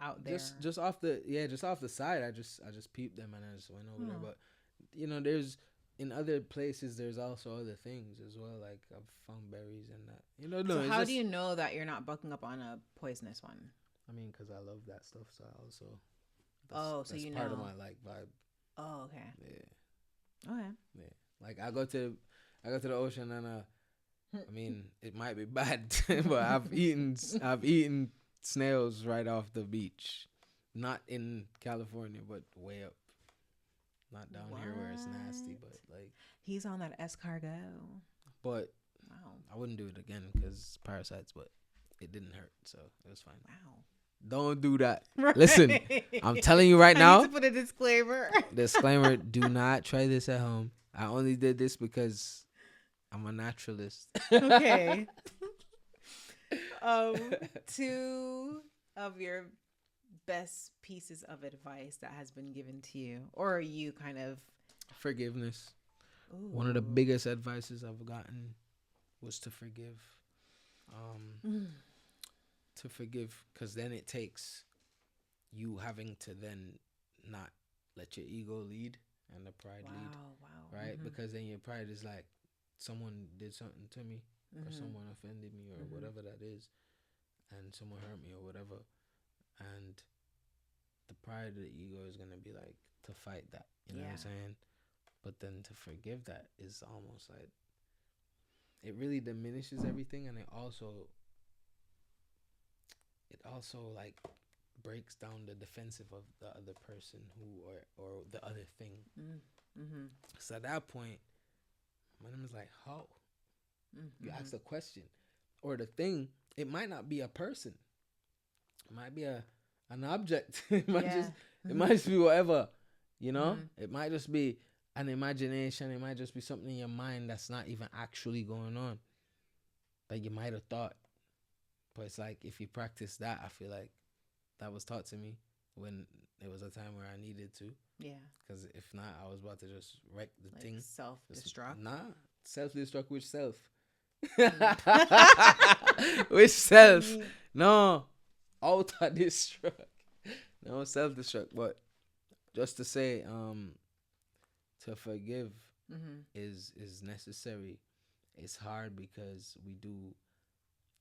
out there. Just off the side. I just peeped them and I just went over there. But there's in other places there's also other things as well. I've found berries and that. So how do you know that you're not bucking up on a poisonous one? I mean, because I love that stuff, so I also. So you know. Part of my vibe. Oh, okay. Yeah. Okay. Yeah. I go to the ocean and I mean, it might be bad, but I've eaten snails right off the beach. Not in California, but way up. Not down here where it's nasty, What? but like. He's on that escargot. But Wow. I wouldn't do it again because parasites, but it didn't hurt, so it was fine. Wow. Don't do that. Right. Listen, I'm telling you right I now. need to put a disclaimer. Disclaimer: do not try this at home. I only did this because I'm a naturalist. Okay. 2 of your best pieces of advice that has been given to you, or you kind of Forgiveness. Ooh. One of the biggest advices I've gotten was to forgive. To forgive, because then it takes you having to then not let your ego lead and the pride lead. Wow. Right? Because then your pride is like, someone did something to me, or someone offended me, or whatever that is, and someone hurt me, or whatever. And the pride of the ego is going to be like, to fight that. You know what I'm saying? But then to forgive that is almost like, it really diminishes everything, and it also like breaks down the defensive of the other person or the other thing. So at that point, my name is like, how? You ask the question, or the thing. It might not be a person. It might be an object. It might just be whatever. You know, it might just be an imagination. It might just be something in your mind that's not even actually going on, that you might have thought. But it's like, if you practice that, I feel like that was taught to me when it was a time where I needed to. Yeah. Because if not, I was about to just wreck the thing. Self-destruct? Nah. Self-destruct which self? Which self? No. Auto-destruct. No, self-destruct. But just to say, to forgive is necessary. It's hard because we do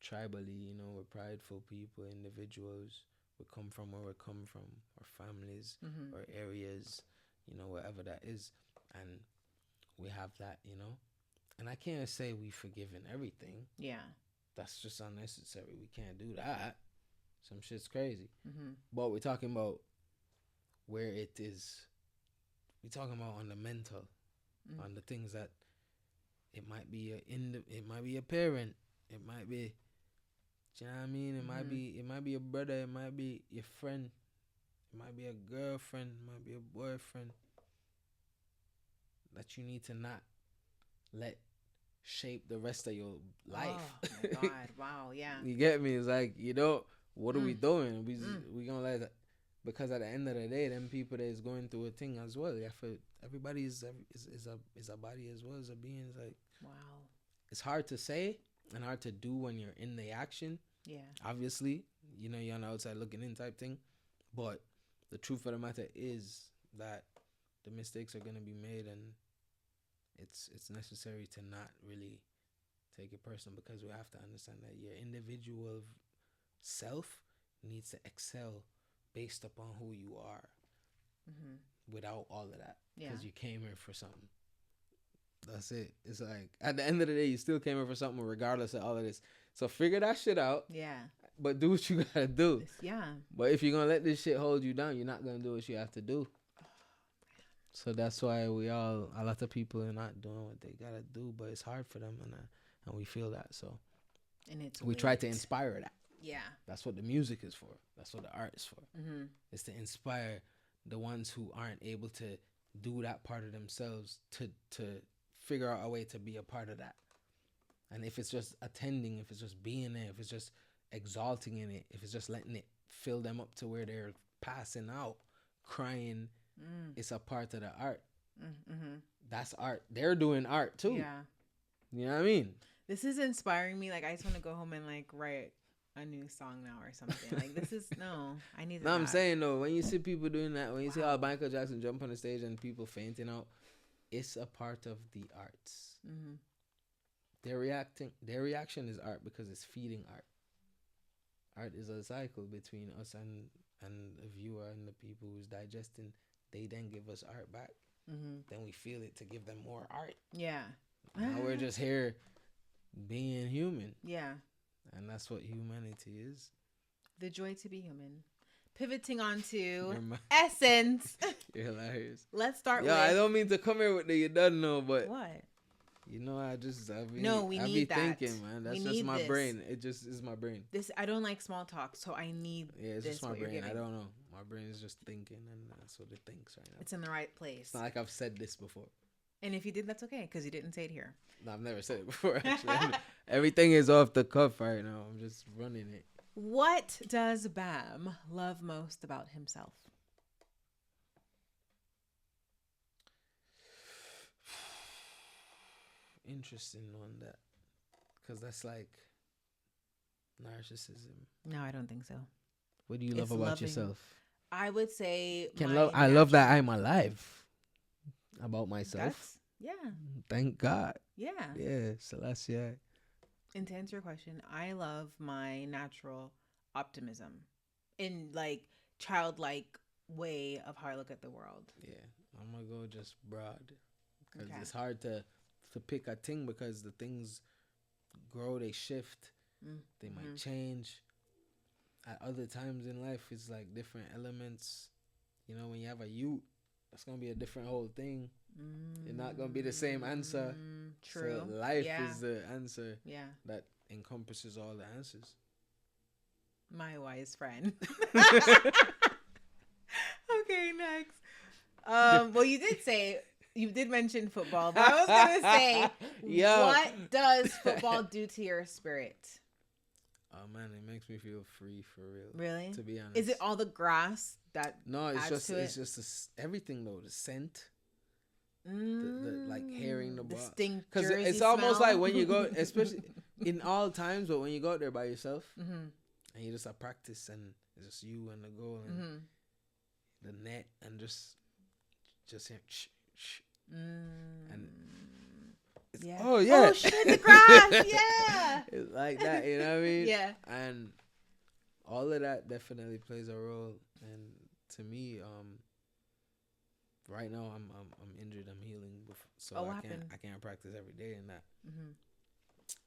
tribally, you know, we're prideful people, individuals. We come from where we come from, our families, our areas, you know, wherever that is. And we have that, you know. And I can't say we've forgiven everything. Yeah. That's just unnecessary. We can't do that. Some shit's crazy. But we're talking about where it is. We're talking about on the mental, on the things that it might be it might be a parent. It might be, do you know what I mean? It might be a brother. It might be your friend. It might be a girlfriend. It might be a boyfriend. That you need to not let shape the rest of your life. Oh my God! Wow! Yeah. You get me? It's like, you know, what are we doing? We gonna let that, because at the end of the day, them people that is going through a thing as well. Yeah, for everybody is a body as well as a being. It's like, wow. It's hard to say and hard to do when you're in the action. Yeah. Obviously, you know, you're on the outside looking in type thing, but the truth of the matter is that the mistakes are gonna be made, and it's necessary to not really take it personal, because we have to understand that your individual self needs to excel based upon who you are, without all of that, because you came here for something. That's it. It's like, at the end of the day, you still came here for something regardless of all of this. So figure that shit out. Yeah. But do what you gotta do. Yeah. But if you're gonna let this shit hold you down, you're not gonna do what you have to do. So that's why a lot of people are not doing what they gotta do, but it's hard for them, and we feel that. So, and we try to inspire that. Yeah. That's what the music is for. That's what the art is for. It's to inspire the ones who aren't able to do that part of themselves to figure out a way to be a part of that. And if it's just attending, if it's just being there, if it's just exalting in it, if it's just letting it fill them up to where they're passing out, crying, it's a part of the art. That's art. They're doing art too. Yeah. You know what I mean? This is inspiring me. Like, I just want to go home and like write a new song now or something. Like, this is, I need to. No, I'm saying though, when you see people doing that, when you see how Michael Jackson jump on the stage and people fainting out, it's a part of the arts. Their reaction is art, because it's feeding art. Art is a cycle between us and the viewer and the people who's digesting. They then give us art back. Then we feel it to give them more art. Yeah. Now we're just here being human. Yeah. And that's what humanity is. The joy to be human. pivoting onto You're my- essence. You're hilarious. Let's start Yo, with I don't mean to come here with the you done know, but what? you know, I be, No, we I need be that. thinking, man. That's We just need my this. brain. It just is my brain. This I don't like small talk, so I need Yeah, it's this. just my what you're brain. I giving. don't know. My brain is just thinking, and that's what it thinks right now. It's in the right place. It's not like I've said this before. And if you did, that's okay because you didn't say it here. No, I've never said it before. Actually, everything is off the cuff right now. I'm just running it. What does Bam love most about himself? Interesting on that, because that's like narcissism. No, I don't think so. What do you love It's about loving. yourself? I would say I love that I'm alive. About myself. That's, yeah, Thank God. yeah. Yeah, Celestia. And to answer your question, I love my natural optimism in like childlike way of how I look at the world. Yeah, I'm gonna go just broad because Okay. it's hard to pick a thing because the things grow, they shift, they might change. At other times in life, it's like different elements. You know, when you have a youth, it's gonna be a different whole thing. You're not gonna be the same answer. True. So life Yeah. is the answer Yeah. that encompasses all the answers. My wise friend. Okay, next. Well, you did mention football, but I was gonna say, Yo. what does football do to your spirit? Oh man, it makes me feel free for real. Really? To be honest, Is it all the grass that? No, it's adds just to it's it? just everything though. The scent, the like hearing the ball. distinct Because jersey it's almost smell? like when you go, especially in all times, but when you go out there by yourself Mhm. and you just at practice and it's just you and the goal and the net and just hear and it's, Yeah. oh yeah, Oh shit, the grass. Yeah. it's like that, you know what I mean? Yeah. And all of that definitely plays a role. And to me, right now I'm injured. I'm healing, so what I happened? can't practice every day. And that Mhm.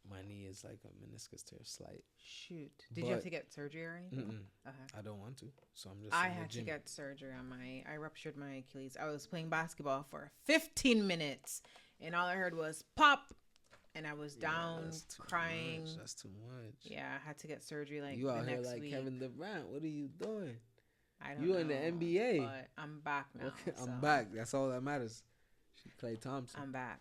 my knee is like a meniscus tear, slight. Shoot. Did you have But- to get surgery or anything? Mm-mm. Okay. I don't want to, so I'm just. I in the had to gym. get surgery on I ruptured my Achilles. I was playing basketball for 15 minutes and all I heard was pop and I was down that's too crying. much. That's too much. Yeah, I had to get surgery like you the out here next like week. Kevin Durant. What are you doing? I don't you know, in the NBA. but I'm back now. Okay, so I'm back. That's all that matters. Clay Thompson. I'm back.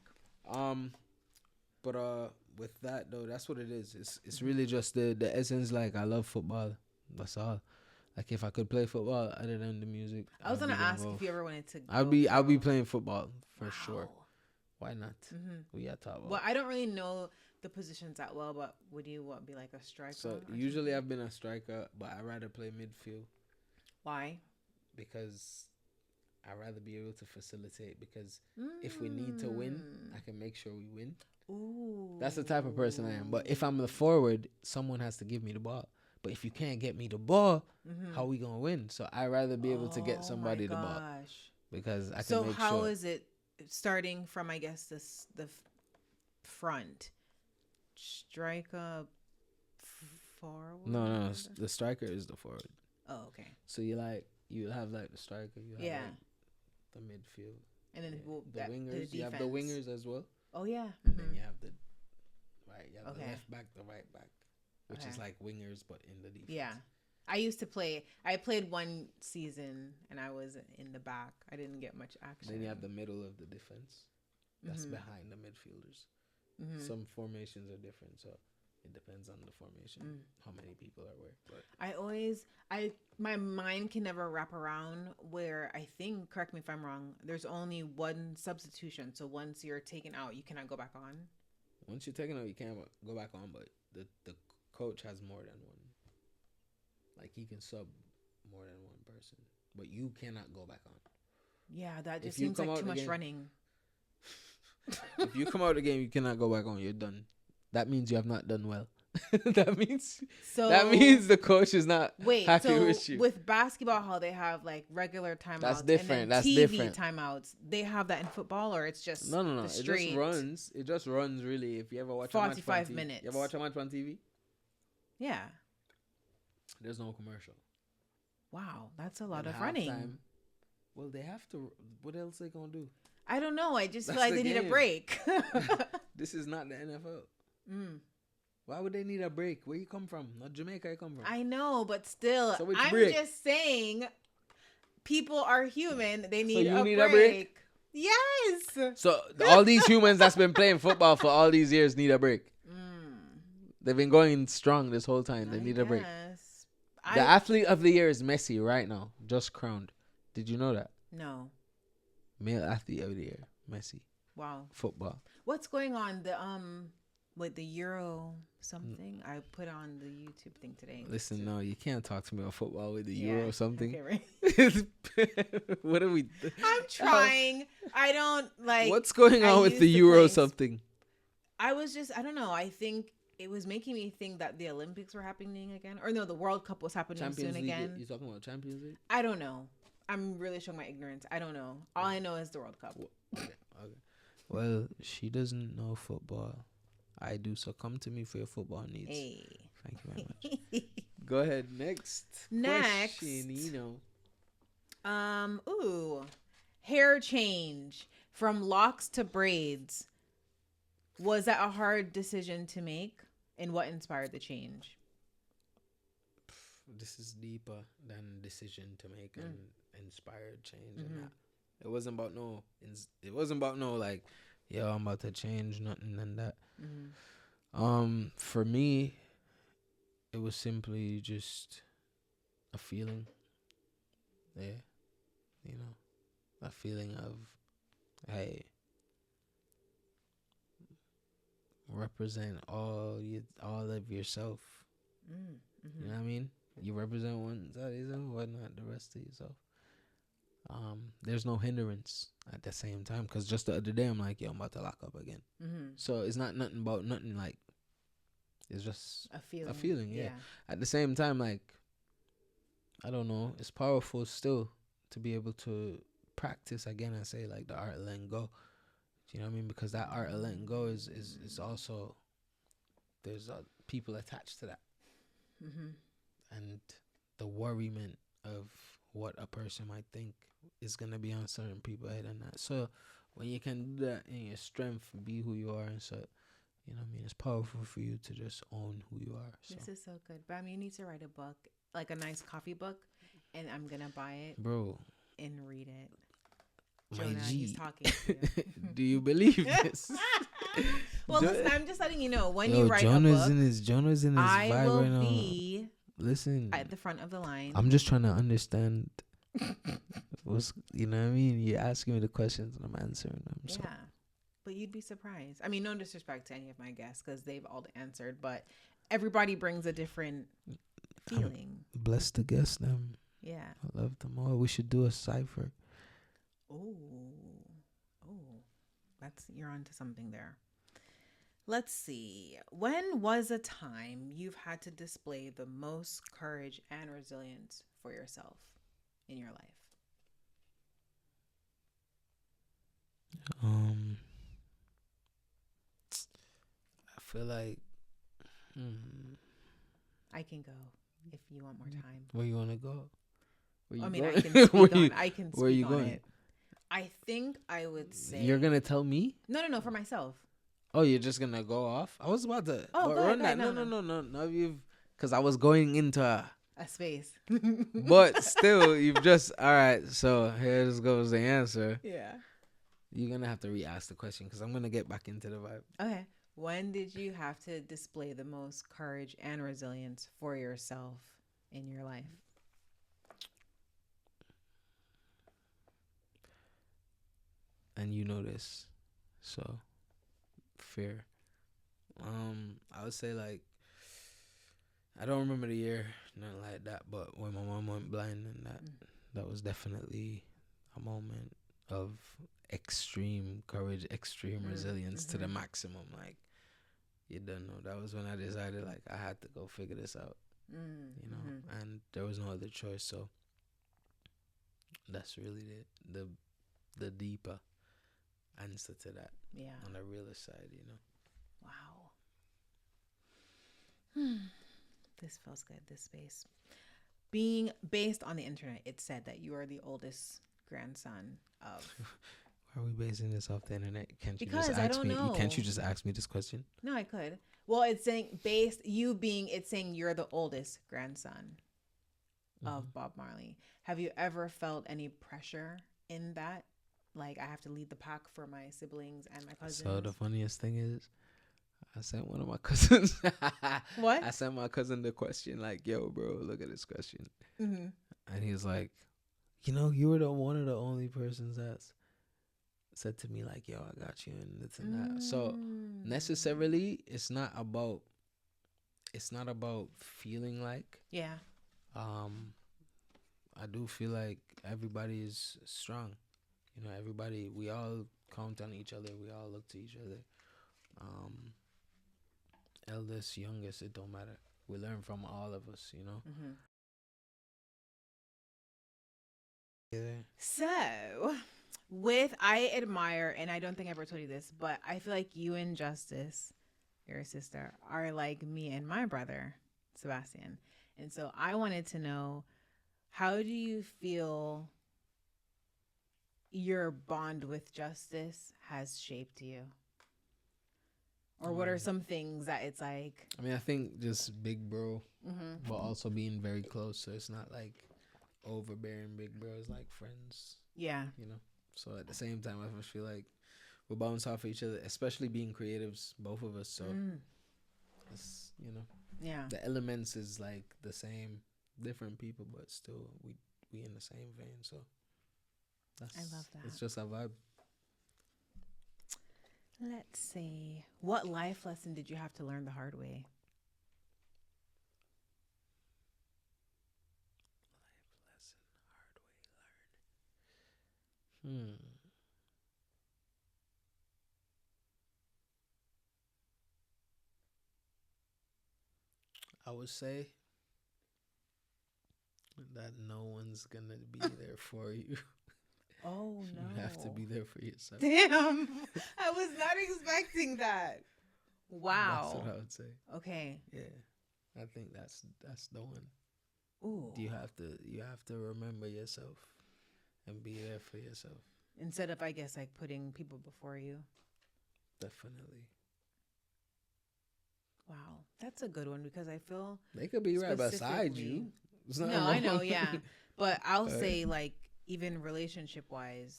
But with that though, that's what it is. It's really just the essence. Like I love football. That's all. Like if I could play football other than the music, I was I'd gonna be ask involved. if you ever wanted to. I'll be playing football for sure. Wow. Why not? We got top. Well, I don't really know the positions that well, but would you be like a striker? So or usually something? I've been a striker, but I rather play midfield Why? because I rather be able to facilitate. Because if we need to win, I can make sure we win. Ooh. That's the type of person I am. But if I'm the forward, someone has to give me the ball. But if you can't get me the ball, how we gonna win? So I rather be able to get somebody the ball because I can So make how sure. is it starting from? I guess the front striker forward. No, the striker is the forward. Oh, okay. So you have like the striker, you have Yeah. like the midfield, And then the wingers. You have the defense. wingers as well. Oh yeah. And then you have the you have the Okay. left back, the right back, which is Okay. like wingers but in the defense. Yeah. I used to play. I played one season and I was in the back. I didn't get much action. Then you have the middle of the defense. That's Mm-hmm. behind the midfielders. Some formations are different, so it depends on the formation, how many people are where. But my mind can never wrap around where I think, correct me if I'm wrong, there's only one substitution. So once you're taken out, you cannot go back on. once you're taken out, you can't go back on. But the coach has more than one. Like he can sub more than one person, but you cannot go back on. Yeah, that just If you seems come like out too the much game- running. If you come out of the game, you cannot go back on. You're done. That means you have not done well. that means the coach is not happy with you. With basketball, how they have like regular timeouts, That's different. And then That's TV different. timeouts. They have that in football, or it's just No. the It straight just runs. It just runs. Really, if you ever watch a match on 45 TV, minutes. You ever watch a match on TV? Yeah. There's no commercial. Wow, that's a lot Then of running. halftime, well, they have to. What else they gonna do? I don't know. I just feel That's like the they need a game. break. This is not the NFL. Mm. Why would they need a break? Where you come from? Not Jamaica. You come from. I know, but still, So which I'm break? just saying, people are human. They need, you a, need break. a break? Yes. So all these humans that's been playing football for all these years need a break. They've been going strong this whole time. They need a break. The athlete of the year is Messi right now, just crowned. Did you know that? No. Male athlete of the year, Messi. Wow. Football. What's going on? With the Euro something? I put on the YouTube thing today. Listen, no, you can't talk to me about football with the Euro something. Okay, right. What are we? I'm trying. I don't like. What's going on with the Euro something? I don't know. I think it was making me think that the Olympics were happening again. Or no, the World Cup was happening Champions soon League. again. You talking about Champions League? I don't know. I'm really showing my ignorance. I don't know. All I know is the World Cup. Okay. Well, she doesn't know football. I do, so come to me for your football needs. Hey. Thank you very much. Go ahead. Next question, hair change from locks to braids. Was that a hard decision to make? And what inspired the change? This is deeper than decision to make and inspired change and that. It wasn't about no like, yo, I'm about to change nothing and that. For me, it was simply just a feeling. Yeah. A feeling of, hey, represent all of yourself. You know what I mean? You represent one side of yourself, whatnot, the rest of yourself. There's no hindrance at the same time, because just the other day I'm like, yo, I'm about to lock up again. So it's not nothing about nothing, like, it's just a feeling. A feeling, yeah. At the same time, like, I don't know, it's powerful still to be able to practice again and say, like, the art of letting go. Do you know what I mean? Because that art of letting go is also, there's people attached to that. And the worriment of what a person might think is going to be on certain people's head and that. So when you can do that in your strength, be who you are, and so, you know what I mean, it's powerful for you to just own who you are. So. This is so good. But I mean, you need to write a book, like a nice coffee book, and I'm going to buy it. Bro. And read it. My Jonah, G. he's talking to you. Do you believe this? Well, listen, I'm just letting you know, when you write a book, Jonah's in his I vibe will right now. be Listen, at the front of the line. I'm just trying to understand what's, you know what I mean? You're asking me the questions and I'm answering them. So. Yeah, but you'd be surprised. I mean, no disrespect to any of my guests because they've all answered, but everybody brings a different feeling. I'm blessed to guess them. Yeah. I love them all. We should do a cipher. Oh, you're onto something there. Let's see. When was a time you've had to display the most courage and resilience for yourself in your life? I feel like I can go if you want more time. Where you want to go? I can speak on it. I think I would say you're gonna tell me. No, for myself. Oh, you're just gonna go off? I was about to. Oh, go ahead. No. You've, because I was going into a space. But still, you've just, all right. So here goes the answer. Yeah. You're gonna have to re-ask the question because I'm gonna get back into the vibe. Okay. When did you have to display the most courage and resilience for yourself in your life? And you know this, so fear. I would say, like, I don't remember the year, nothing like that, but when my mom went blind, and that was definitely a moment of extreme courage, extreme resilience to the maximum. Like, you don't know. That was when I decided, like, I had to go figure this out, you know, and there was no other choice. So that's really the deeper answer to that. Yeah. On the realer side, you know. Wow. This feels good, this space. being based on the internet, it said that you are the oldest grandson of. Why are we basing this off the internet? Can't you Because just I ask don't me? know. Can't you just ask me this question? No, I could. Well, it's saying it's saying you're the oldest grandson of Bob Marley. Have you ever felt any pressure in that? Like, I have to lead the pack for my siblings and my cousins. So the funniest thing is, I sent one of my cousins. What? I sent my cousin the question, like, "Yo, bro, look at this question," and he was like, "You were one of the only persons that's said to me like, yo, I got you and this and that." So necessarily, it's not about feeling like. Yeah. I do feel like everybody is strong. Everybody, we all count on each other. We all look to each other. Eldest, youngest, it don't matter. We learn from all of us, Yeah. So, I admire, and I don't think I ever told you this, but I feel like you and Justice, your sister, are like me and my brother, Sebastian. And so I wanted to know, how do you feel your bond with Justice has shaped you? Or what are some things that it's like? I mean, I think just big bro, but also being very close. So it's not like overbearing big bros, like friends. Yeah. So at the same time, I feel like we bounce off each other, especially being creatives, both of us. So it's, Yeah. the elements is like the same, different people, but still we in the same vein. So I love that. It's just a vibe. Let's see. What life lesson did you have to learn the hard way? I would say that no one's gonna be there for you. Oh no. You have to be there for yourself. Damn. I was not expecting that. Wow. That's what I would say. Okay. Yeah. I think that's the one. Ooh. You have to remember yourself and be there for yourself. Instead of, I guess, like putting people before you. Definitely. Wow. That's a good one, because I feel they could be right beside you. No, I know, yeah. But I'll say, like, even relationship wise,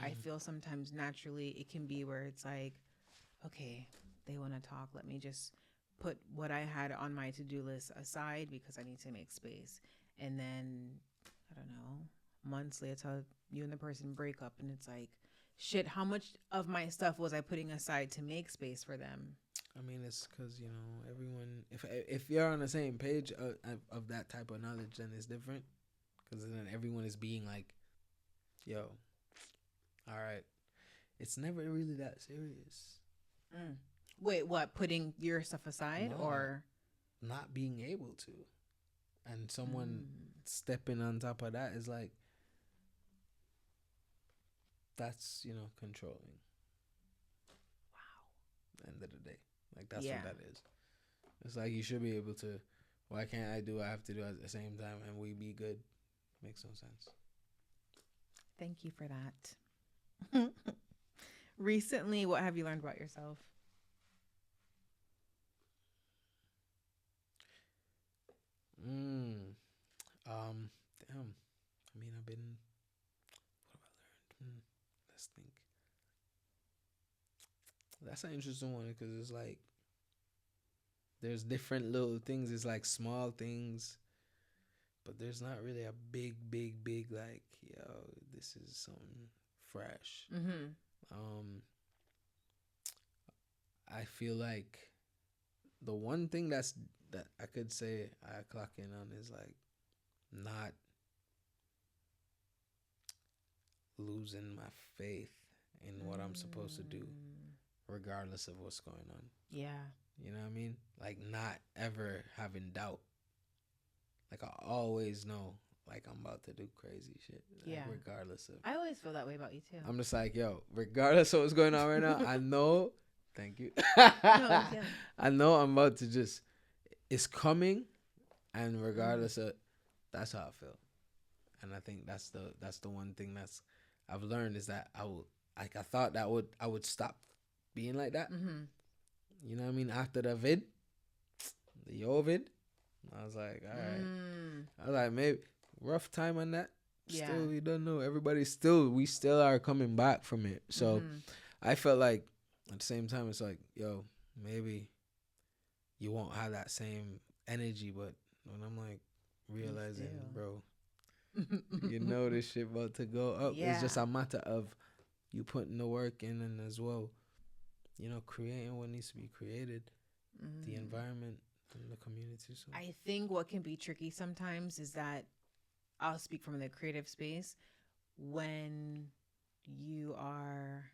I feel sometimes naturally it can be where it's like, okay, they want to talk. Let me just put what I had on my to-do list aside because I need to make space. And then, I don't know, months later, you and the person break up and it's like, shit, how much of my stuff was I putting aside to make space for them? I mean, it's because, everyone, if you're on the same page of that type of knowledge, then it's different. Because then everyone is being like, yo, all right. It's never really that serious. Wait, what? Putting your stuff aside? No, or not being able to. And someone stepping on top of that is like, that's, controlling. Wow. End of the day. Like, that's what that is. It's like, you should be able to, why can't I do what I have to do at the same time and we be good? Makes no sense. Thank you for that. Recently, what have you learned about yourself? Damn. I mean, what have I learned? Let's think. That's an interesting one because it's like, there's different little things. It's like small things, but there's not really a big, like, yo, this is something fresh. I feel like the one thing that I could say I clock in on is like not losing my faith in what I'm supposed to do, regardless of what's going on. Yeah. You know what I mean? Like, not ever having doubt. Like, I always know, like, I'm about to do crazy shit. Like, Yeah. regardless of. I always feel that way about you, too. I'm just like, yo, regardless of what's going on right now, I know. Thank you. I know I'm about to just. It's coming, and regardless of. That's how I feel. And I think that's the one thing that's I've learned is that I thought that I would stop being like that. Mm-hmm. You know what I mean? After the Yo vid, I was like, all right. I was like, maybe rough time on that. Yeah. Still, we don't know. We still are coming back from it. So I felt like at the same time, it's like, yo, maybe you won't have that same energy, but when I'm like realizing, bro, you know this shit about to go up. Yeah. It's just a matter of you putting the work in and as well, you know, creating what needs to be created, the environment and the community. So I think what can be tricky sometimes is that I'll speak from the creative space when you are,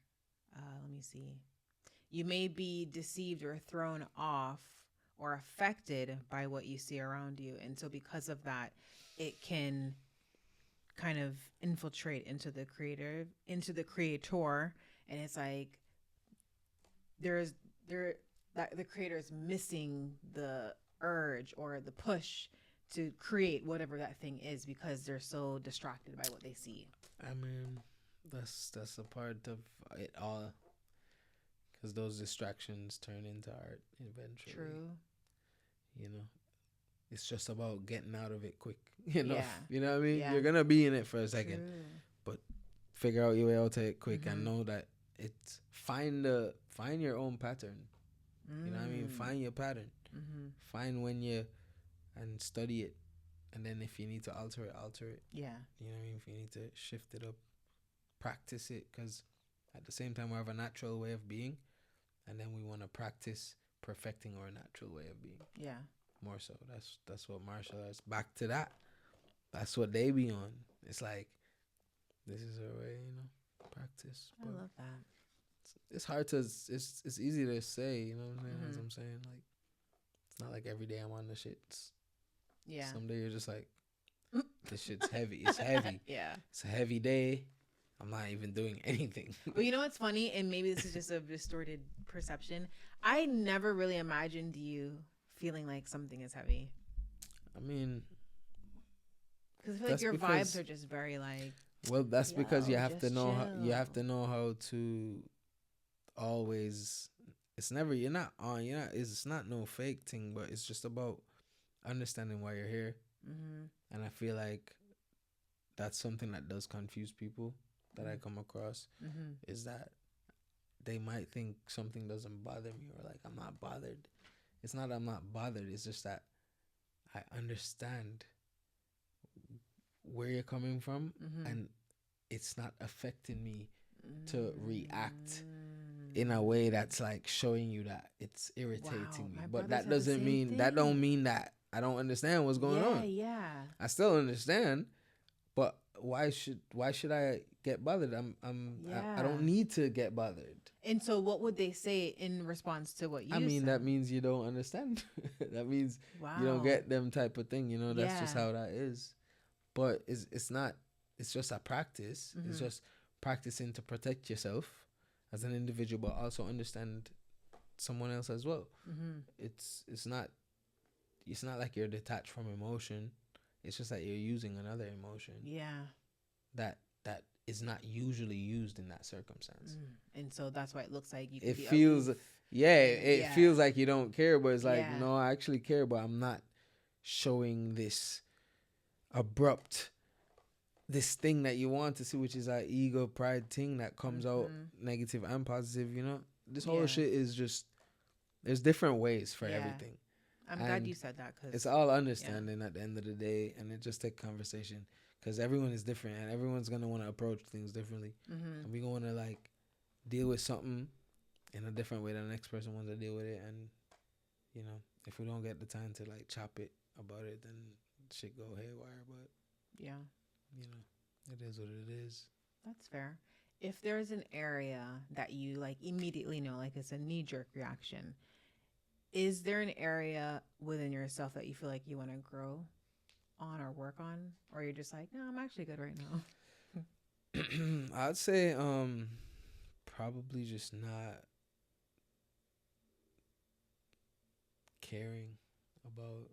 let me see, you may be deceived or thrown off or affected by what you see around you. And so because of that, it can kind of infiltrate into the creator. And it's like, the creator is missing the urge or the push to create whatever that thing is because they're so distracted by what they see. I mean, that's a part of it all, because those distractions turn into art eventually. True. You know, it's just about getting out of it quick. You know, Yeah. you know what I mean. Yeah. You're gonna be in it for a second, True. but figure out your way out of it quick and know that it's find your own pattern. You know what I mean? Find your pattern. Find and study it. And then if you need to alter it, alter it. Yeah. You know what I mean? If you need to shift it up, practice it. Because at the same time, we have a natural way of being. And then we want to practice perfecting our natural way of being. Yeah. More so. That's what martial arts, back to that. That's what they be on. It's like, this is our way, you know, practice. I love that. It's hard to, it's easy to say, you know what I'm saying? As I'm saying, like, it's not like every day I'm on the shits. Yeah. Someday you're just like, this shit's heavy. It's heavy. Yeah. It's a heavy day. I'm not even doing anything. Well, you know what's funny? And maybe this is just a distorted perception. I never really imagined you feeling like something is heavy. I mean, because I feel like your vibes are just very like. Well, that's because you have to know chill. how to always. It's never you're not on. You're not. It's not no fake thing, but it's just about understanding why you're here. And I feel like that's something that does confuse people that I come across. Is that they might think something doesn't bother me, or like I'm not bothered. It's not I'm not bothered. It's just that I understand where you're coming from, and it's not affecting me to react in a way that's like showing you that it's irritating me. But that doesn't mean that don't mean that I don't understand what's going on. Yeah. I still understand, but why should I get bothered? I don't need to get bothered. And so what would they say in response to what you said? That means you don't understand. That means you don't get them type of thing, you know. That's just how that is. But it's not, it's just a practice. It's just practicing to protect yourself as an individual, but also understand someone else as well. It's not like you're detached from emotion. It's just that you're using another emotion. Yeah. That is not usually used in that circumstance. And so that's why it looks like you can it be feels aloof. It feels like you don't care, but it's like, no, I actually care, but I'm not showing this abrupt this thing that you want to see, which is that ego pride thing that comes out negative and positive, you know. This whole shit is just, there's different ways for everything. I'm glad you said that, because it's all understanding at the end of the day, and it just takes conversation, because everyone is different and everyone's gonna want to approach things differently, and we're gonna like deal with something in a different way than the next person wants to deal with it. And you know, if we don't get the time to like chop it about it, then shit go haywire. But you know, it is what it is. That's fair. If there's an area that you like immediately know, like it's a knee-jerk reaction, is there an area within yourself that you feel like you want to grow on or work on, or you're just like, no, I'm actually good right now? I'd say probably just not caring about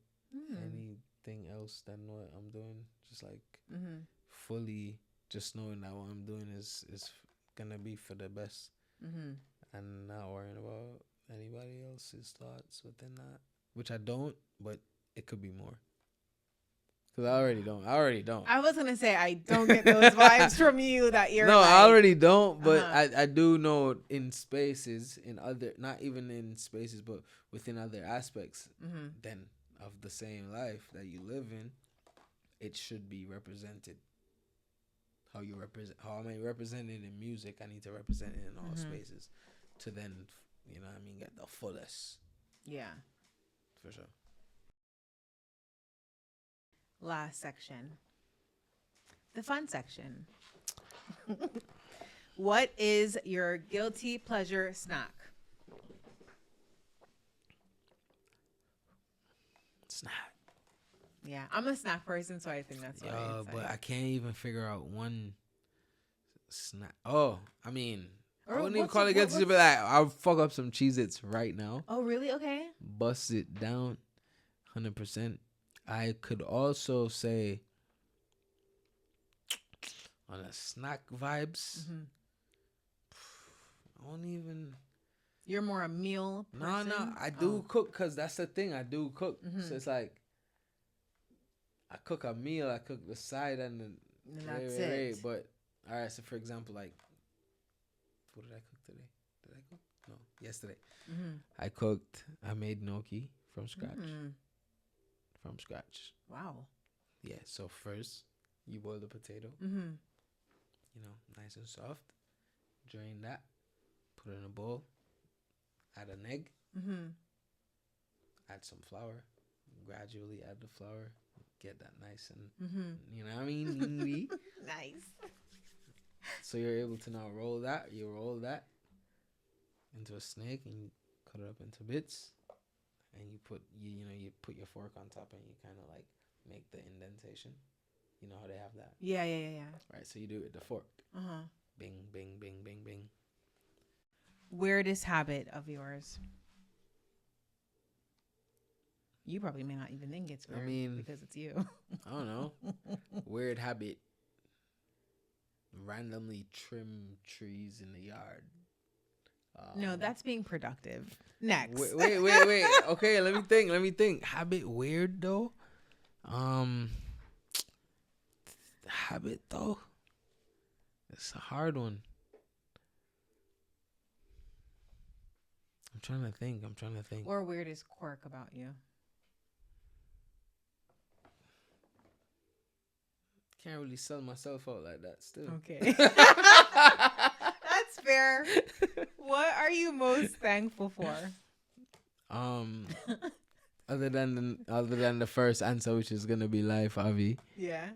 anything else than what I'm doing. Just like Mm-hmm. fully, just knowing that what I'm doing is gonna be for the best, Mm-hmm. and not worrying about anybody else's thoughts within that, which I don't, but it could be more. Cause I already don't. I was gonna say I don't get those vibes from you that you're. No, like, I already don't. But Uh-huh. I do know in spaces, in other, not even in spaces, but within other aspects, Mm-hmm. then of the same life that you live in, it should be represented. How you represent, how am I represented in music? I need to represent it in all Mhm. spaces, to then, you know what I mean, get the fullest, Yeah. for sure. Last section. The fun section. What is your guilty pleasure snack? Snack. Yeah, I'm a snack person, so I think that's why. it's But like- I can't even figure out one snack. Oh, I mean, I Or wouldn't even what's call your- it guilty, what's- but like, I'll fuck up some Cheez-Its right now. Oh, really? Okay. Bust it down 100%. I could also say on a snack vibes, Mm-hmm. I don't even. You're more a meal person? No, I do cook, because that's the thing. I do cook. Mhm. So it's like, I cook a meal, I cook the side and the. And that's it. But, all right, so for example, like, what did I cook today? Did I cook? No, yesterday. Mm-hmm. I made gnocchi from scratch. Mm. From scratch. Wow. Yeah, so first, you boil the potato, Mm-hmm. you know, nice and soft. Drain that, put it in a bowl, add an egg, Mm-hmm. add some flour, gradually add the flour, get that nice and, Mm-hmm. you know what I mean? Nice. So you're able to now roll that. You roll that into a snake and you cut it up into bits, and you put you put your fork on top and you kind of like make the indentation. You know how they have that, Yeah. right? So you do it with the fork. Uh-huh. Bing, bing, bing, bing, bing. Weirdest habit of yours? You probably may not even think it's I weird mean- because it's you. I don't know. Weird habit. Randomly trim trees in the yard. No, that's being productive. Next. Wait. Okay, let me think. Habit weird though. Habit though. It's a hard one. I'm trying to think. Or weirdest quirk about you? Can't really sell myself out like that still. Okay. That's fair. What are you most thankful for? Other than the first answer, which is gonna be life, Avi. Yeah.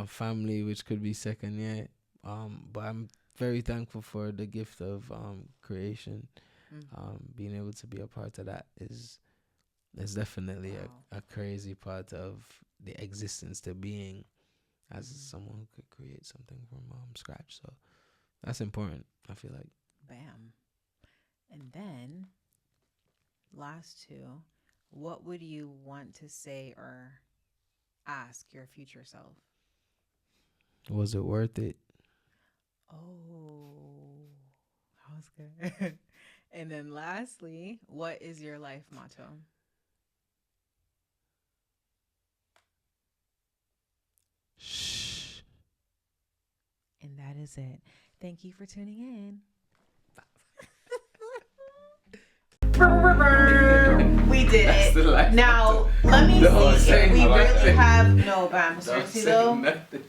Family, which could be second, yeah. But I'm very thankful for the gift of creation. Being able to be a part of that is definitely a crazy part of the existence to being as someone who could create something from scratch. So that's important, I feel like. Bam. And then, last two, what would you want to say or ask your future self? Was it worth it? Oh, that was good. And then lastly, what is your life motto? Shh. And that is it. Thank you for tuning in. We did That's the it. life Now, let me Don't see say if we nothing. really have no, Bam. Seriously though. Nothing.